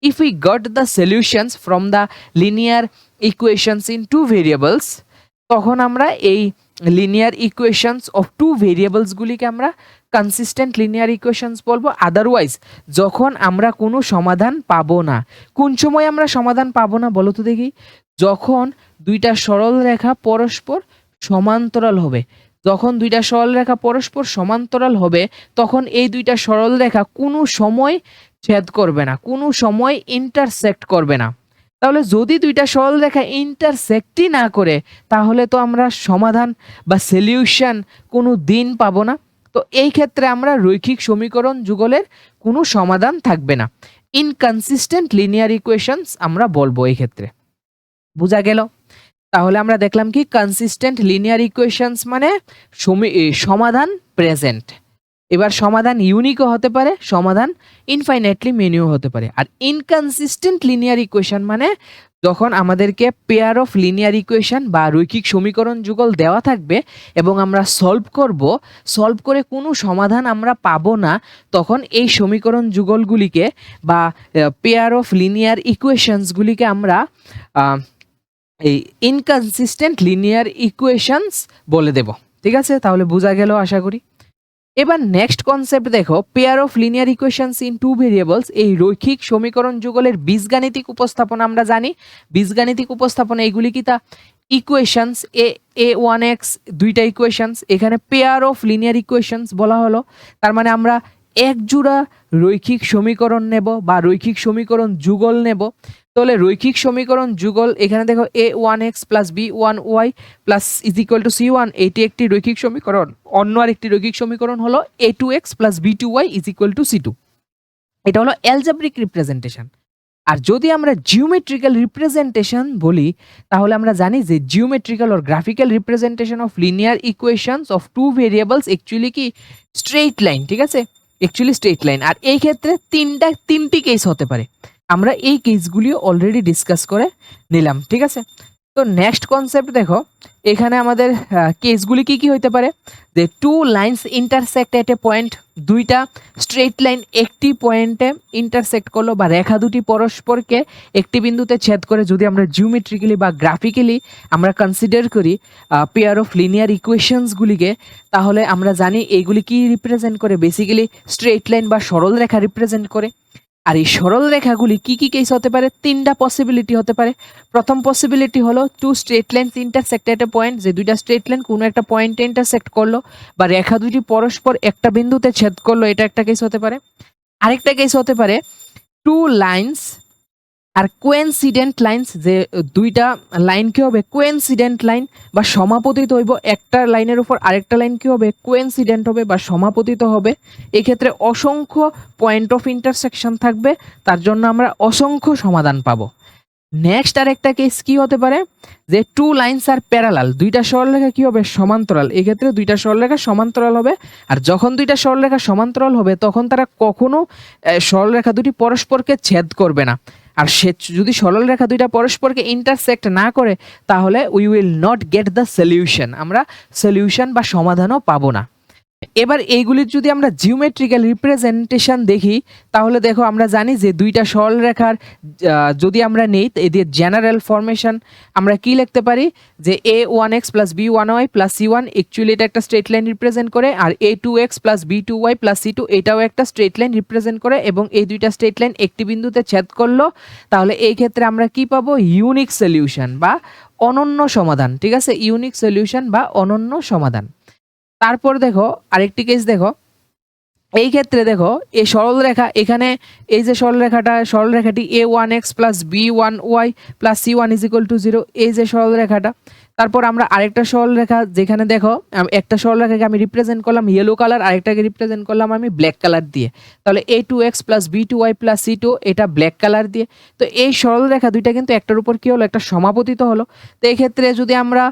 If we got the solutions from the linear equations in two variables, তখন আমরা এই লিনিয়ার ইকুয়েশনস অফ টু ভেরিয়েবলসগুলিকে আমরা কনসিস্টেন্ট লিনিয়ার ইকুয়েশনস বলবো। আদারওয়াইজ যখন আমরা কোনো সমাধান পাবো না, কোন সময় আমরা সমাধান পাবো না বলো তো দেখি? যখন দুইটা সরল রেখা পরস্পর সমান্তরাল হবে। যখন দুইটা সরল রেখা পরস্পর সমান্তরাল হবে, তখন এই দুইটা সরল রেখা কোনো সময় ছেদ করবে না, কোনো সময় ইন্টারসেক্ট করবে না। তাহলে যদি দুইটা সরলরেখা ইন্টারসেক্টই না করে তাহলে তো আমরা সমাধান বা সলিউশন কোনো দিন পাবো না। তো এই ক্ষেত্রে আমরা রৈখিক সমীকরণ যুগলের কোনো সমাধান থাকবে না, ইনকনসিস্টেন্ট লিনিয়ার ইকুয়েশনস আমরা বলবো এই ক্ষেত্রে। বোঝা গেল? তাহলে আমরা দেখলাম কি কনসিস্টেন্ট লিনিয়ার ইকুয়েশনস মানে সমাধান প্রেজেন্ট। এবার সমাধান ইউনিকও হতে পারে, সমাধান ইনফাইনাইটলি মেনিও হতে পারে। আর ইনকনসিস্টেন্ট লিনিয়ার ইকুয়েশন মানে যখন আমাদেরকে পেয়ার অফ লিনিয়ার ইকুয়েশন বা রৈখিক সমীকরণ যুগল দেওয়া থাকবে এবং আমরা সলভ করে কোনো সমাধান আমরা পাবো না, তখন এই সমীকরণ যুগলগুলিকে বা পেয়ার অফ লিনিয়ার ইকুয়েশনসগুলিকে আমরা এই ইনকনসিস্টেন্ট লিনিয়ার ইকুয়েশনস বলে দেব। ঠিক আছে, তাহলে বোঝা গেল আশা করি। এবার নেক্সট কনসেপ্ট দেখো, pair of linear equations in two variables. এই রৈখিক সমীকরণ যুগলের বীজগাণিতিক উপস্থাপনা আমরা জানি। বীজগাণিতিক উপস্থাপনা এইগুলি কি তা ইকুয়েশনস a1x, দুইটা ইকুয়েশনস, এখানে পেয়ার অফ লিনিয়ার ইকুয়েশনস বলা হলো। তার মানে আমরা এক জোড়া রৈখিক সমীকরণ নেব বা রৈখিক সমীকরণ যুগল নেব। তাহলে রৈখিক সমীকরণ যুগল এখানে দেখো a1x plus b1y plus is equal to c1, এটি একটি রৈখিক সমীকরণ। অন্য আরেকটি রৈখিক সমীকরণ হলো a2x plus b2y is equal to c2। এটা হলো অ্যালজেব্রিক রিপ্রেজেন্টেশন। আর যদি আমরা জিওমেট্রিক্যাল রিপ্রেজেন্টেশন বলি তাহলে আমরা জানি যে geometrical or graphical representation of linear equations of two variables actually কি স্ট্রেইট লাইন। ঠিক আছে, অ্যাকচুয়ালি স্ট্রেইট লাইন। আর এই ক্ষেত্রে তিনটি কেস হতে পারে, আমরা এই কেসগুলিও অলরেডি ডিসকাস করে নিলাম। ঠিক আছে, তো নেক্সট কনসেপ্ট দেখো, এখানে আমাদের কেসগুলি কি কি হইতে পারে, যে টু লাইন্স ইন্টারসেক্ট এট এ পয়েন্ট, দুইটা স্ট্রেট লাইন একটি পয়েন্টে ইন্টারসেক্ট করলো বা রেখা দুটি পরস্পরকে একটি বিন্দুতে ছেদ করে, যদি আমরা জিওমেট্রিক্যালি বা গ্রাফিক্যালি আমরা কনসিডার করি পেয়ার অফ লিনিয়ার ইকুয়েশনসগুলিকে, তাহলে আমরা জানি এইগুলি কি রিপ্রেজেন্ট করে, বেসিক্যালি স্ট্রেট লাইন বা সরল রেখা রিপ্রেজেন্ট করে। আর এই সরল রেখাগুলি কি কি কেস হতে পারে, তিনটা পসিবিলিটি হতে পারে। প্রথম পসিবিলিটি হলো টু স্ট্রেট লাইনস ইন্টারসেক্ট এট এ পয়েন্ট, যে দুইটা স্ট্রেট লাইন কোনো একটা পয়েন্টে ইন্টারসেক্ট করলো বা রেখা দুটি পরস্পর একটা বিন্দুতে ছেদ করলো, এটা একটা কেস হতে পারে। আরেকটা কেস হতে পারে টু লাইনস আর কোয়েনসিডেন্ট লাইনস, যে দুইটা লাইন কি হবে কোয়েনসিডেন্ট লাইন বা সমাপতিত হইব, একটা লাইনের উপর আরেকটা লাইন কি হবে কোয়েনসিডেন্ট হবে বা সমাপতিত হবে। এক্ষেত্রে অসংখ্য পয়েন্ট অফ ইন্টারসেকশন থাকবে, তার জন্য আমরা অসংখ্য সমাধান পাবো। নেক্সট আরেকটা কেস কি হতে পারে, যে টু লাইনস আর প্যারালাল, দুইটা সরলরেখা কি হবে সমান্তরাল। এক্ষেত্রে দুইটা সরলরেখা সমান্তরাল হবে, আর যখন দুইটা সরলরেখা সমান্তরাল হবে তখন তারা কখনো সরলরেখা দুটি পরস্পরকে ছেদ করবে না। আর সে যদি সরলরেখা দুইটা পরস্পরকে ইন্টারসেক্ট না করে তাহলে we will not get the solution, আমরা সলিউশন বা সমাধানও পাবো না। এবার এইগুলির যদি আমরা জিওমেট্রিক্যাল রিপ্রেজেন্টেশন দেখি তাহলে দেখো আমরা জানি যে দুইটা সরলরেখার যদি আমরা নেই এদের জেনারেল ফরমেশন আমরা কি লিখতে পারি, যে a1x plus b1y plus c1 actually এটা একটা স্ট্রেট লাইন রিপ্রেজেন্ট করে, আর a2x plus b2y plus c2 এটাও একটা স্ট্রেট লাইন রিপ্রেজেন্ট করে, এবং এই দুইটা স্ট্রেট লাইন একটি বিন্দুতে ছেদ করলো। তাহলে এই ক্ষেত্রে আমরা কি পাবো, ইউনিক সলিউশন বা অনন্য সমাধান। ঠিক আছে, ইউনিক সলিউশন বা অনন্য সমাধান। তারপর দেখো আরেকটি কেস দেখো, এই ক্ষেত্রে দেখো এই সরলরেখা, এখানে এই যে সরলরেখাটি a1x plus b1y plus c1 is equal to 0, এই যে সরলরেখাটা। তারপর আমরা আরেকটা সরলরেখা, যেখানে দেখো একটা সরলরেখাকে আমি রিপ্রেজেন্ট করলাম ইয়েলো কালার, আরেকটাকে রিপ্রেজেন্ট করলাম আমি ব্ল্যাক কালার দিয়ে। তাহলে a2x plus b2y plus c2 এটা ব্ল্যাক কালার দিয়ে। তো এই সরলরেখা দুইটা কিন্তু একটার উপর কি হলো, একটা সমাপতিত হলো। তো এই ক্ষেত্রে যদি আমরা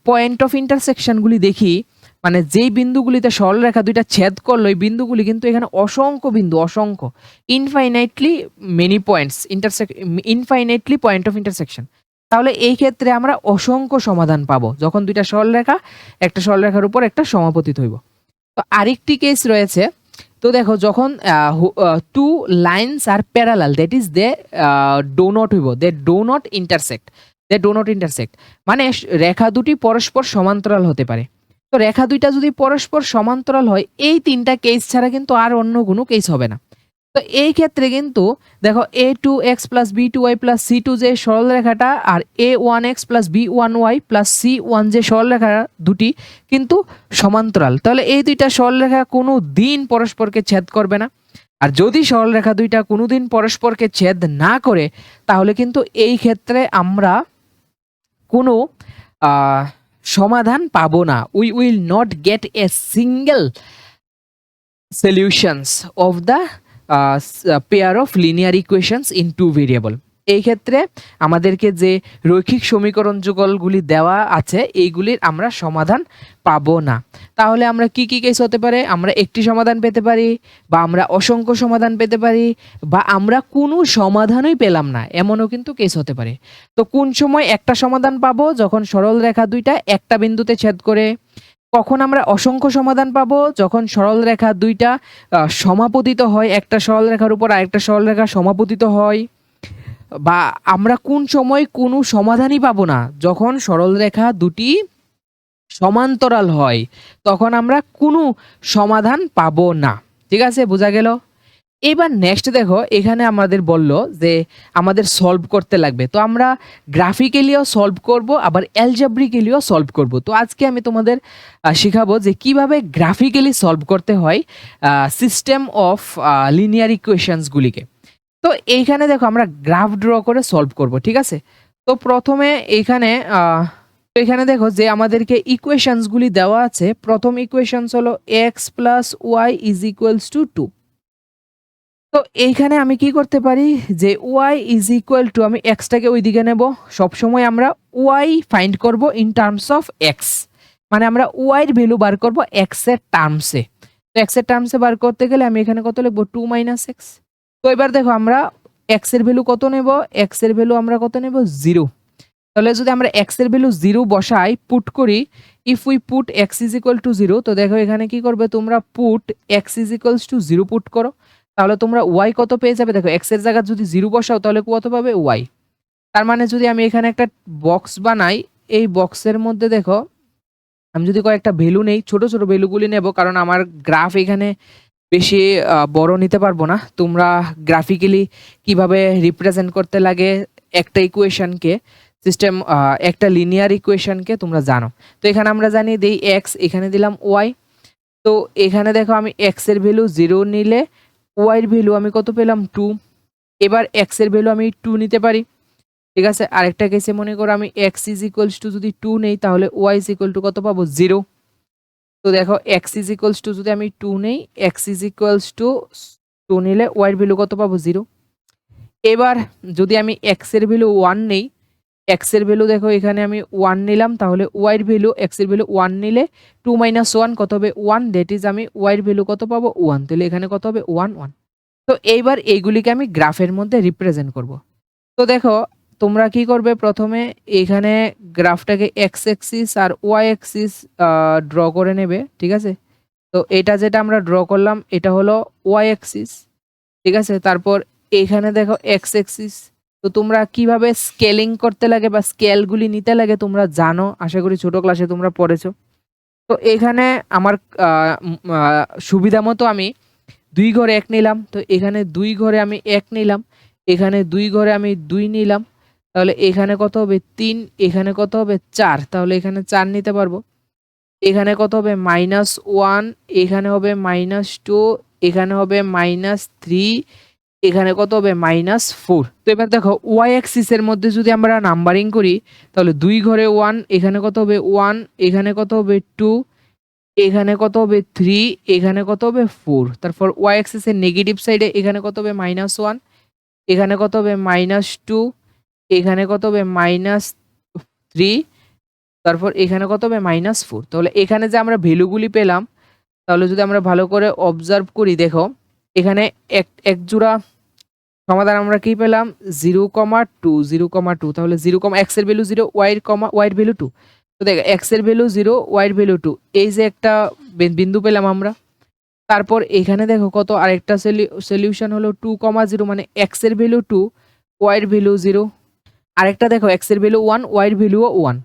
পয়েন্ট অফ ইন্টারসেকশনগুলি দেখি, মানে যেই বিন্দুগুলিতে সরলরেখা দুইটা ছেদ করলো এই বিন্দুগুলি কিন্তু এখানে অসংখ্য বিন্দু, অসংখ্য infinitely many points infinitely point of intersection. তাহলে এই ক্ষেত্রে আমরা অসংখ্য সমাধান পাবো যখন দুইটা সরলরেখা একটা সরলরেখার উপর একটা সমাপতিত হইব। তো আরেকটি কেস রয়েছে, তো দেখো যখন two lines are parallel, that is they do not হইব, দে ডো নট ইন্টারসেক্ট, মানে রেখা দুটি পরস্পর সমান্তরাল হতে পারে। তো রেখা দুইটা যদি পরস্পর সমান্তরাল হয় এই তিনটা কেস ছাড়া কিন্তু আর অন্য কোনো কেস হবে না। তো এই ক্ষেত্রে কিন্তু দেখো a2x plus b2y plus c2 যে সরলরেখাটা আর a1x plus b1y plus c1 যে সরলরেখা দুটি কিন্তু সমান্তরাল। তাহলে এই দুইটা সরলরেখা কোনো দিন পরস্পরকে ছেদ করবে না। আর যদি সরলরেখা দুইটা কোনোদিন পরস্পরকে ছেদ না করে তাহলে কিন্তু এই ক্ষেত্রে আমরা কোনো সমাধান পাবো না। We will not get a single solutions of the pair of linear equations in two variable. এই ক্ষেত্রে আমাদেরকে যে রৈখিক সমীকরণ যুগলগুলি দেওয়া আছে এইগুলির আমরা সমাধান পাবো না। তাহলে আমরা কি কি কেস হতে পারে? আমরা একটি সমাধান পেতে পারি, বা আমরা অসংখ্য সমাধান পেতে পারি, বা আমরা কোনো সমাধানই পেলাম না, এমনও কিন্তু কেস হতে পারে। তো কোন সময় একটা সমাধান পাবো? যখন সরল রেখা দুইটা একটা বিন্দুতে ছেদ করে। কখন আমরা অসংখ্য সমাধান পাবো? যখন সরল রেখা দুইটা সমাপতিত হয়, একটা সরল রেখার উপর আরেকটা সরল রেখা সমাপতিত হয়। বা আমরা কোন সময় কোনো সমাধানই পাবো না? যখন সরল রেখা দুটি সমান্তরাল হয়, তখন আমরা কোনো সমাধান পাবো না। ঠিক আছে, বোঝা গেল? এবার নেক্সট দেখো, এখানে আমাদের বলল যে আমাদের সলভ করতে লাগবে। তো আমরা গ্রাফিক্যালিও সলভ করব, আবার অ্যালজেব্রিক্যালিও সলভ করব। তো আজকে আমি তোমাদের শেখাবো যে কিভাবে গ্রাফিক্যালি সলভ করতে হয় সিস্টেম অফ লিনিয়ার ইকুয়েশনসগুলিকে। তো এইখানে দেখো আমরা গ্রাফ ড্র করে সলভ করব। ঠিক আছে, তো প্রথমে এখানে দেখো যে আমাদেরকে ইকুয়েশনসগুলি দেওয়া আছে। প্রথম ইকুয়েশনস হলো x plus y is equals to 2। তো এইখানে আমি কি করতে পারি যে ওয়াই ইজ ইকুয়াল টু, আমি এক্সটাকে ওই দিকে নেব। সবসময় আমরা ওয়াই ফাইন্ড করব ইন টার্মস অফ এক্স, মানে আমরা ওয়াইয়ের ভ্যালু বার করব এক্স এর টার্মসে। তো এক্স এর টার্মসে বার করতে গেলে আমি এখানে কত লিখবো? 2 মাইনাস এক্স। তো এবার দেখো আমরা এক্স এর ভ্যালু কত নেব? এক্স এর ভ্যালু আমরা কত নেব? 0। তাহলে যদি আমরা এক্স এর ভ্যালু 0 বসাই, পুট করি, if we put x is equal to 0, তো দেখো এখানে কি করবে তোমরা? Put x is equals two 0 put করো, তাহলে তোমরা ওয়াই কত পেয়ে যাবে? দেখো এক্স এর জায়গায় যদি 0 বসাও তাহলে কত পাবে? ওয়াই। তার মানে যদি আমি এখানে একটা বক্স বানাই, এই বক্সের মধ্যে দেখো আমি যদি কয়েকটা ভ্যালু নেই, ছোট ছোট ভ্যালুগুলি নেব, কারণ আমার গ্রাফ এখানে বেশি বড় নিতে পারবো না। তোমরা গ্রাফিক্যালি কিভাবে রিপ্রেজেন্ট করতে লাগে একটা ইকুয়েশনকে, সিস্টেম একটা লিনিয়ার ইকুয়েশনকে তোমরা জানো। তো এখানে আমরা জানি দেই এক্স, এখানে দিলাম ওয়াই। তো এখানে দেখো আমি এক্স এর ভ্যালু 0 নিলে ওয়াই এর ভ্যালু আমি কত পেলাম? 2। এবার এক্স এর ভ্যালু আমি 2 নিতে পারি। ঠিক আছে, আরেকটা কেসে মনে করো আমি এক্স ইজ ইকুয়ালস টু যদি 2 নেই, তাহলে ওয়াই ইজ ইকুয়াল টু কত পাবো? 0। তো দেখো এক্স ইজ ইকুয়ালস টু যদি আমি 2 নেই, এক্স ইজ ইকুয়ালস টু 2 নিলে ওয়াই এর ভ্যালু কত পাবো? 0। এবার যদি আমি এক্স এর ভ্যালু 1 নেই, এক্স এর ভ্যালু দেখো এখানে আমি 1 নিলাম, তাহলে ওয়াই এর ভ্যালু, এক্স এর ভ্যালু 1 নিলে 2 মাইনাস 1 কত হবে? 1, দ্যাট ইজ আমি ওয়াই এর ভ্যালু কত পাবো? 1। তাহলে এখানে কত হবে? 1 1। তো এইবার এইগুলিকে আমি গ্রাফের মধ্যে রিপ্রেজেন্ট করব। তো দেখো তোমরা কি করবে? প্রথমে এখানে গ্রাফটাকে এক্স অ্যাক্সিস আর ওয়াই অ্যাক্সিস ড্র করে নেবে। ঠিক আছে, তো এটা যেটা আমরা ড্র করলাম এটা হলো ওয়াই অ্যাক্সিস। ঠিক আছে, তারপর এখানে দেখো এক্স অ্যাক্সিস। তো তোমরা কিভাবে স্কেলিং করতে লাগে বা স্কেলগুলি নিতে লাগে তোমরা জানো, আশা করি ছোট ক্লাসে তোমরা পড়েছো। তো এখানে আমার সুবিধা মতো আমি 2 ঘরে 1 নিলাম। তো এখানে 2 ঘরে আমি 1 নিলাম, এখানে 2 ঘরে আমি 2 নিলাম, তাহলে এখানে কত হবে? 3, এখানে কত হবে? 4, তাহলে এখানে 4 নিতে পারবো। এখানে কত হবে? -1, এখানে হবে -2, এখানে হবে -3, এখানে কত হবে? -4। তো এবার দেখো ওয়াই অ্যাক্সিস এর মধ্যে যদি আমরা নাম্বারিং করি, তাহলে 2 ঘরে 1, এখানে কত হবে? 1, এখানে কত হবে? 2, এখানে কত হবে? 3, এখানে কত হবে? 4। তারপর ওয়াই অ্যাক্সিস এর নেগেটিভ সাইডে এখানে কত হবে? -1, এখানে কত হবে? -2, এখানে কত হবে? -3, তারপর এখানে কত হবে? -4। তাহলে এখানে যে আমরা ভ্যালুগুলি পেলাম, তাহলে যদি আমরা ভালো করে অবজার্ভ করি, দেখো এখানে এক জোড়া সমাধান আমরা কি পেলাম? 0,2 0,2। তাহলে 0, এক্স এর ভ্যালু 0, ওয়াই এর ভ্যালু 2। তো দেখো এক্স এর ভ্যালু 0, ওয়াই এর ভ্যালু 2, এই যে একটা বিন্দু পেলাম আমরা। তারপর এখানে দেখো কত আরেকটা সলিউশন হলো 2,0, মানে এক্স এর ভ্যালু 2, ওয়াই এর ভ্যালু 0। আরেকটা দেখো এক্স এর ভ্যালু 1, ওয়াই এর ভ্যালুও 1।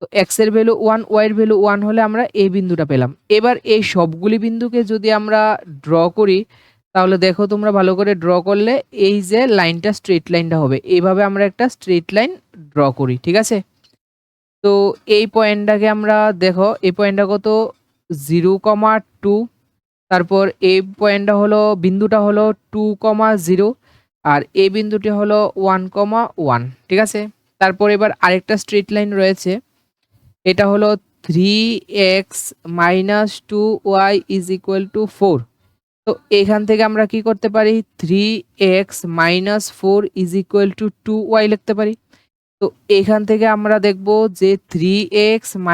তো এক্স এর ভ্যালু 1, ওয়াই এর ভ্যালু 1 হলে আমরা এই বিন্দুটা পেলাম। এবার এই সবগুলি বিন্দুকে যদি আমরা ড্র করি, তাহলে দেখো তোমরা ভালো করে ড্র করলে এই যে লাইনটা, স্ট্রেট লাইনটা হবে। এইভাবে আমরা একটা স্ট্রেট লাইন ড্র করি। ঠিক আছে, তো এই পয়েন্টটাকে আমরা দেখো, এই পয়েন্টটা কত? 0,2, তারপর এই পয়েন্টটা হলো বিন্দুটা হলো 2,0 আর এই বিন্দুটি হলো 1,1, ঠিক আছে। তারপর এবার আরেকটা স্ট্রেট লাইন রয়েছে, এটা হলো 3x - 2y = 4। তো এখান থেকে আমরা কি করতে পারি, 3x - 4 = 2y লিখতে পারি। তো এখান থেকে আমরা দেখব যে 3x -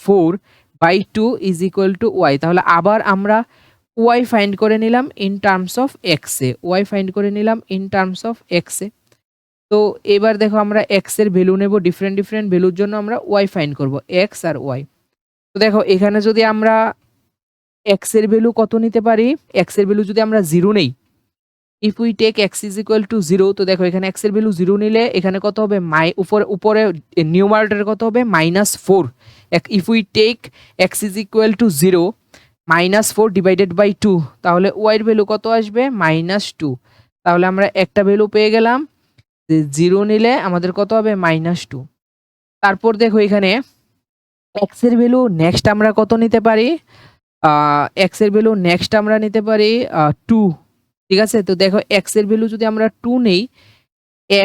4/2 = y। তাহলে আবার আমরা y ফাইন্ড করে নিলাম in terms of x A, y find করে নিলাম ইন টার্মস অফ x এ। তো এবার দেখো আমরা x এর ভ্যালু নেব, ডিফারেন্ট ভ্যালুর জন্য আমরা y ফাইন্ড করব, x আর y। তো দেখো এখানে যদি আমরা x এর ভ্যালু কত নিতে পারি, x এর ভ্যালু যদি আমরা 0 নেই, ইফ উই টেক x = 0, তো দেখো এখানে x এর ভ্যালু 0 নিলে এখানে কত হবে, উপরে নিউমারেটর কত হবে, -4। ইফ উই টেক x = 0 -4 / 2, তাহলে y এর ভ্যালু কত আসবে, -2। তাহলে আমরা একটা ভ্যালু পেয়ে গেলাম যে 0 নিলে আমাদের কত হবে, -2। তারপর দেখো এখানে x এর ভ্যালু নেক্সট আমরা কত নিতে পারি, x এর ভ্যালু নেক্সট আমরা নিতে পারি 2, ঠিক আছে। তো দেখো x এর ভ্যালু যদি আমরা 2 নেই,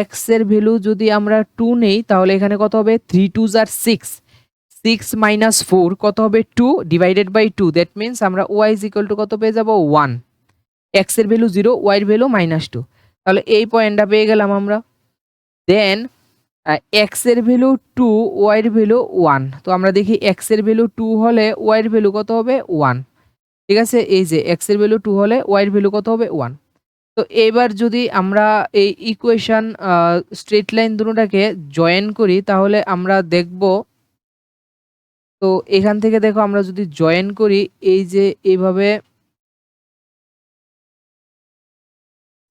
x এর ভ্যালু যদি আমরা 2 নেই, তাহলে এখানে কত হবে, 3 2 = 6, 6 - 4 কত হবে, 2 / 2। দ্যাট মিনস আমরা y = কত পেয়ে যাব, 1। x এর ভ্যালু 0, y এর ভ্যালু -2। তাহলে এই পয়েন্টটা পেয়ে গেলাম আমরা। দেন x এর ভ্যালু 2, y এর ভ্যালু 1। তো আমরা দেখি x এর ভ্যালু 2 হলে y এর ভ্যালু কত হবে, 1, ঠিক আছে। এই যে x এর ভ্যালু 2 হলে y এর ভ্যালু কত হবে, 1। তো এবার যদি আমরা এই ইকুয়েশন স্ট্রেট লাইন দুটোটাকে জয়েন করি, তাহলে আমরা দেখব, তো এখান থেকে দেখো আমরা যদি জয়েন করি, এই যে এইভাবে,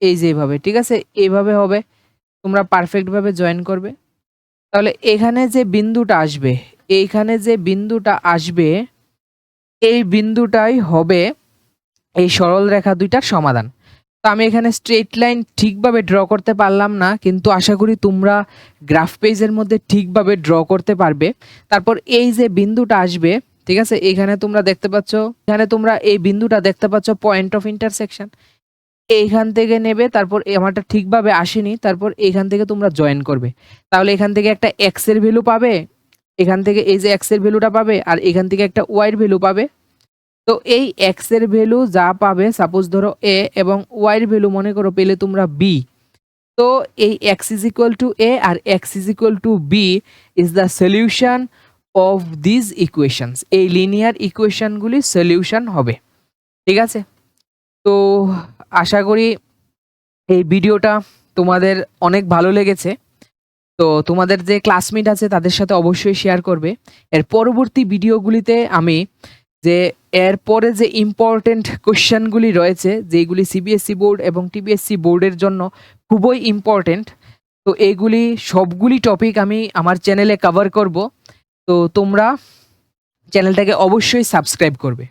এই যে এইভাবে, ঠিক আছে, এইভাবে হবে। তোমরা পারফেক্ট ভাবে জয়েন করবে। তাহলে এখানে যে বিন্দুটা আসবে, এইখানে যে বিন্দুটা আসবে, এই বিন্দুটাই হবে এই সরল রেখা দুইটার সমাধান। তো আমি এখানে স্ট্রেট লাইন ঠিকভাবে ড্র করতে পারলাম না, কিন্তু আশা করি তোমরা গ্রাফ পেজের মধ্যে ঠিকভাবে ড্র করতে পারবে। তারপর এই যে বিন্দুটা আসবে, ঠিক আছে, এখানে তোমরা দেখতে পাচ্ছ, এখানে তোমরা এই বিন্দুটা দেখতে পাচ্ছ পয়েন্ট অফ ইন্টারসেকশন, এইখান থেকে নেবে। তারপর আমারটা ঠিকভাবে আসেনি, তারপর এইখান থেকে তোমরা জয়েন করবে। তাহলে এখান থেকে একটা এক্স এর ভ্যালু পাবে, এখান থেকে এই যে এক্স এর ভ্যালুটা পাবে, আর এখান থেকে একটা ওয়াই এর ভ্যালু পাবে। তো এই এক্স এর ভ্যালু যা পাবে, সাপোজ ধরো এ, এবং ওয়াই এর ভ্যালু মনে করো পেলে তোমরা বি। তো এই x = a আর x = b is the solution of this equations. এই লিনিয়ার ইকুয়েশনগুলি সলিউশন হবে, ঠিক আছে। তো আশা করি এই ভিডিওটা তোমাদের অনেক ভালো লেগেছে। তো তোমাদের যে ক্লাসমেট আছে তাদের সাথে অবশ্যই শেয়ার করবে। এর পরবর্তী ভিডিওগুলিতে আমি যে এরপরে যে ইম্পর্টেন্ট কোশ্চেনগুলি রয়েছে, যেগুলি সিবিএসসি বোর্ড এবং টিবিএসসি বোর্ডের জন্য খুবই ইম্পর্টেন্ট, তো এইগুলি সবগুলি টপিক আমি আমার চ্যানেলে কভার করব। তো তোমরা চ্যানেলটাকে অবশ্যই সাবস্ক্রাইব করবে।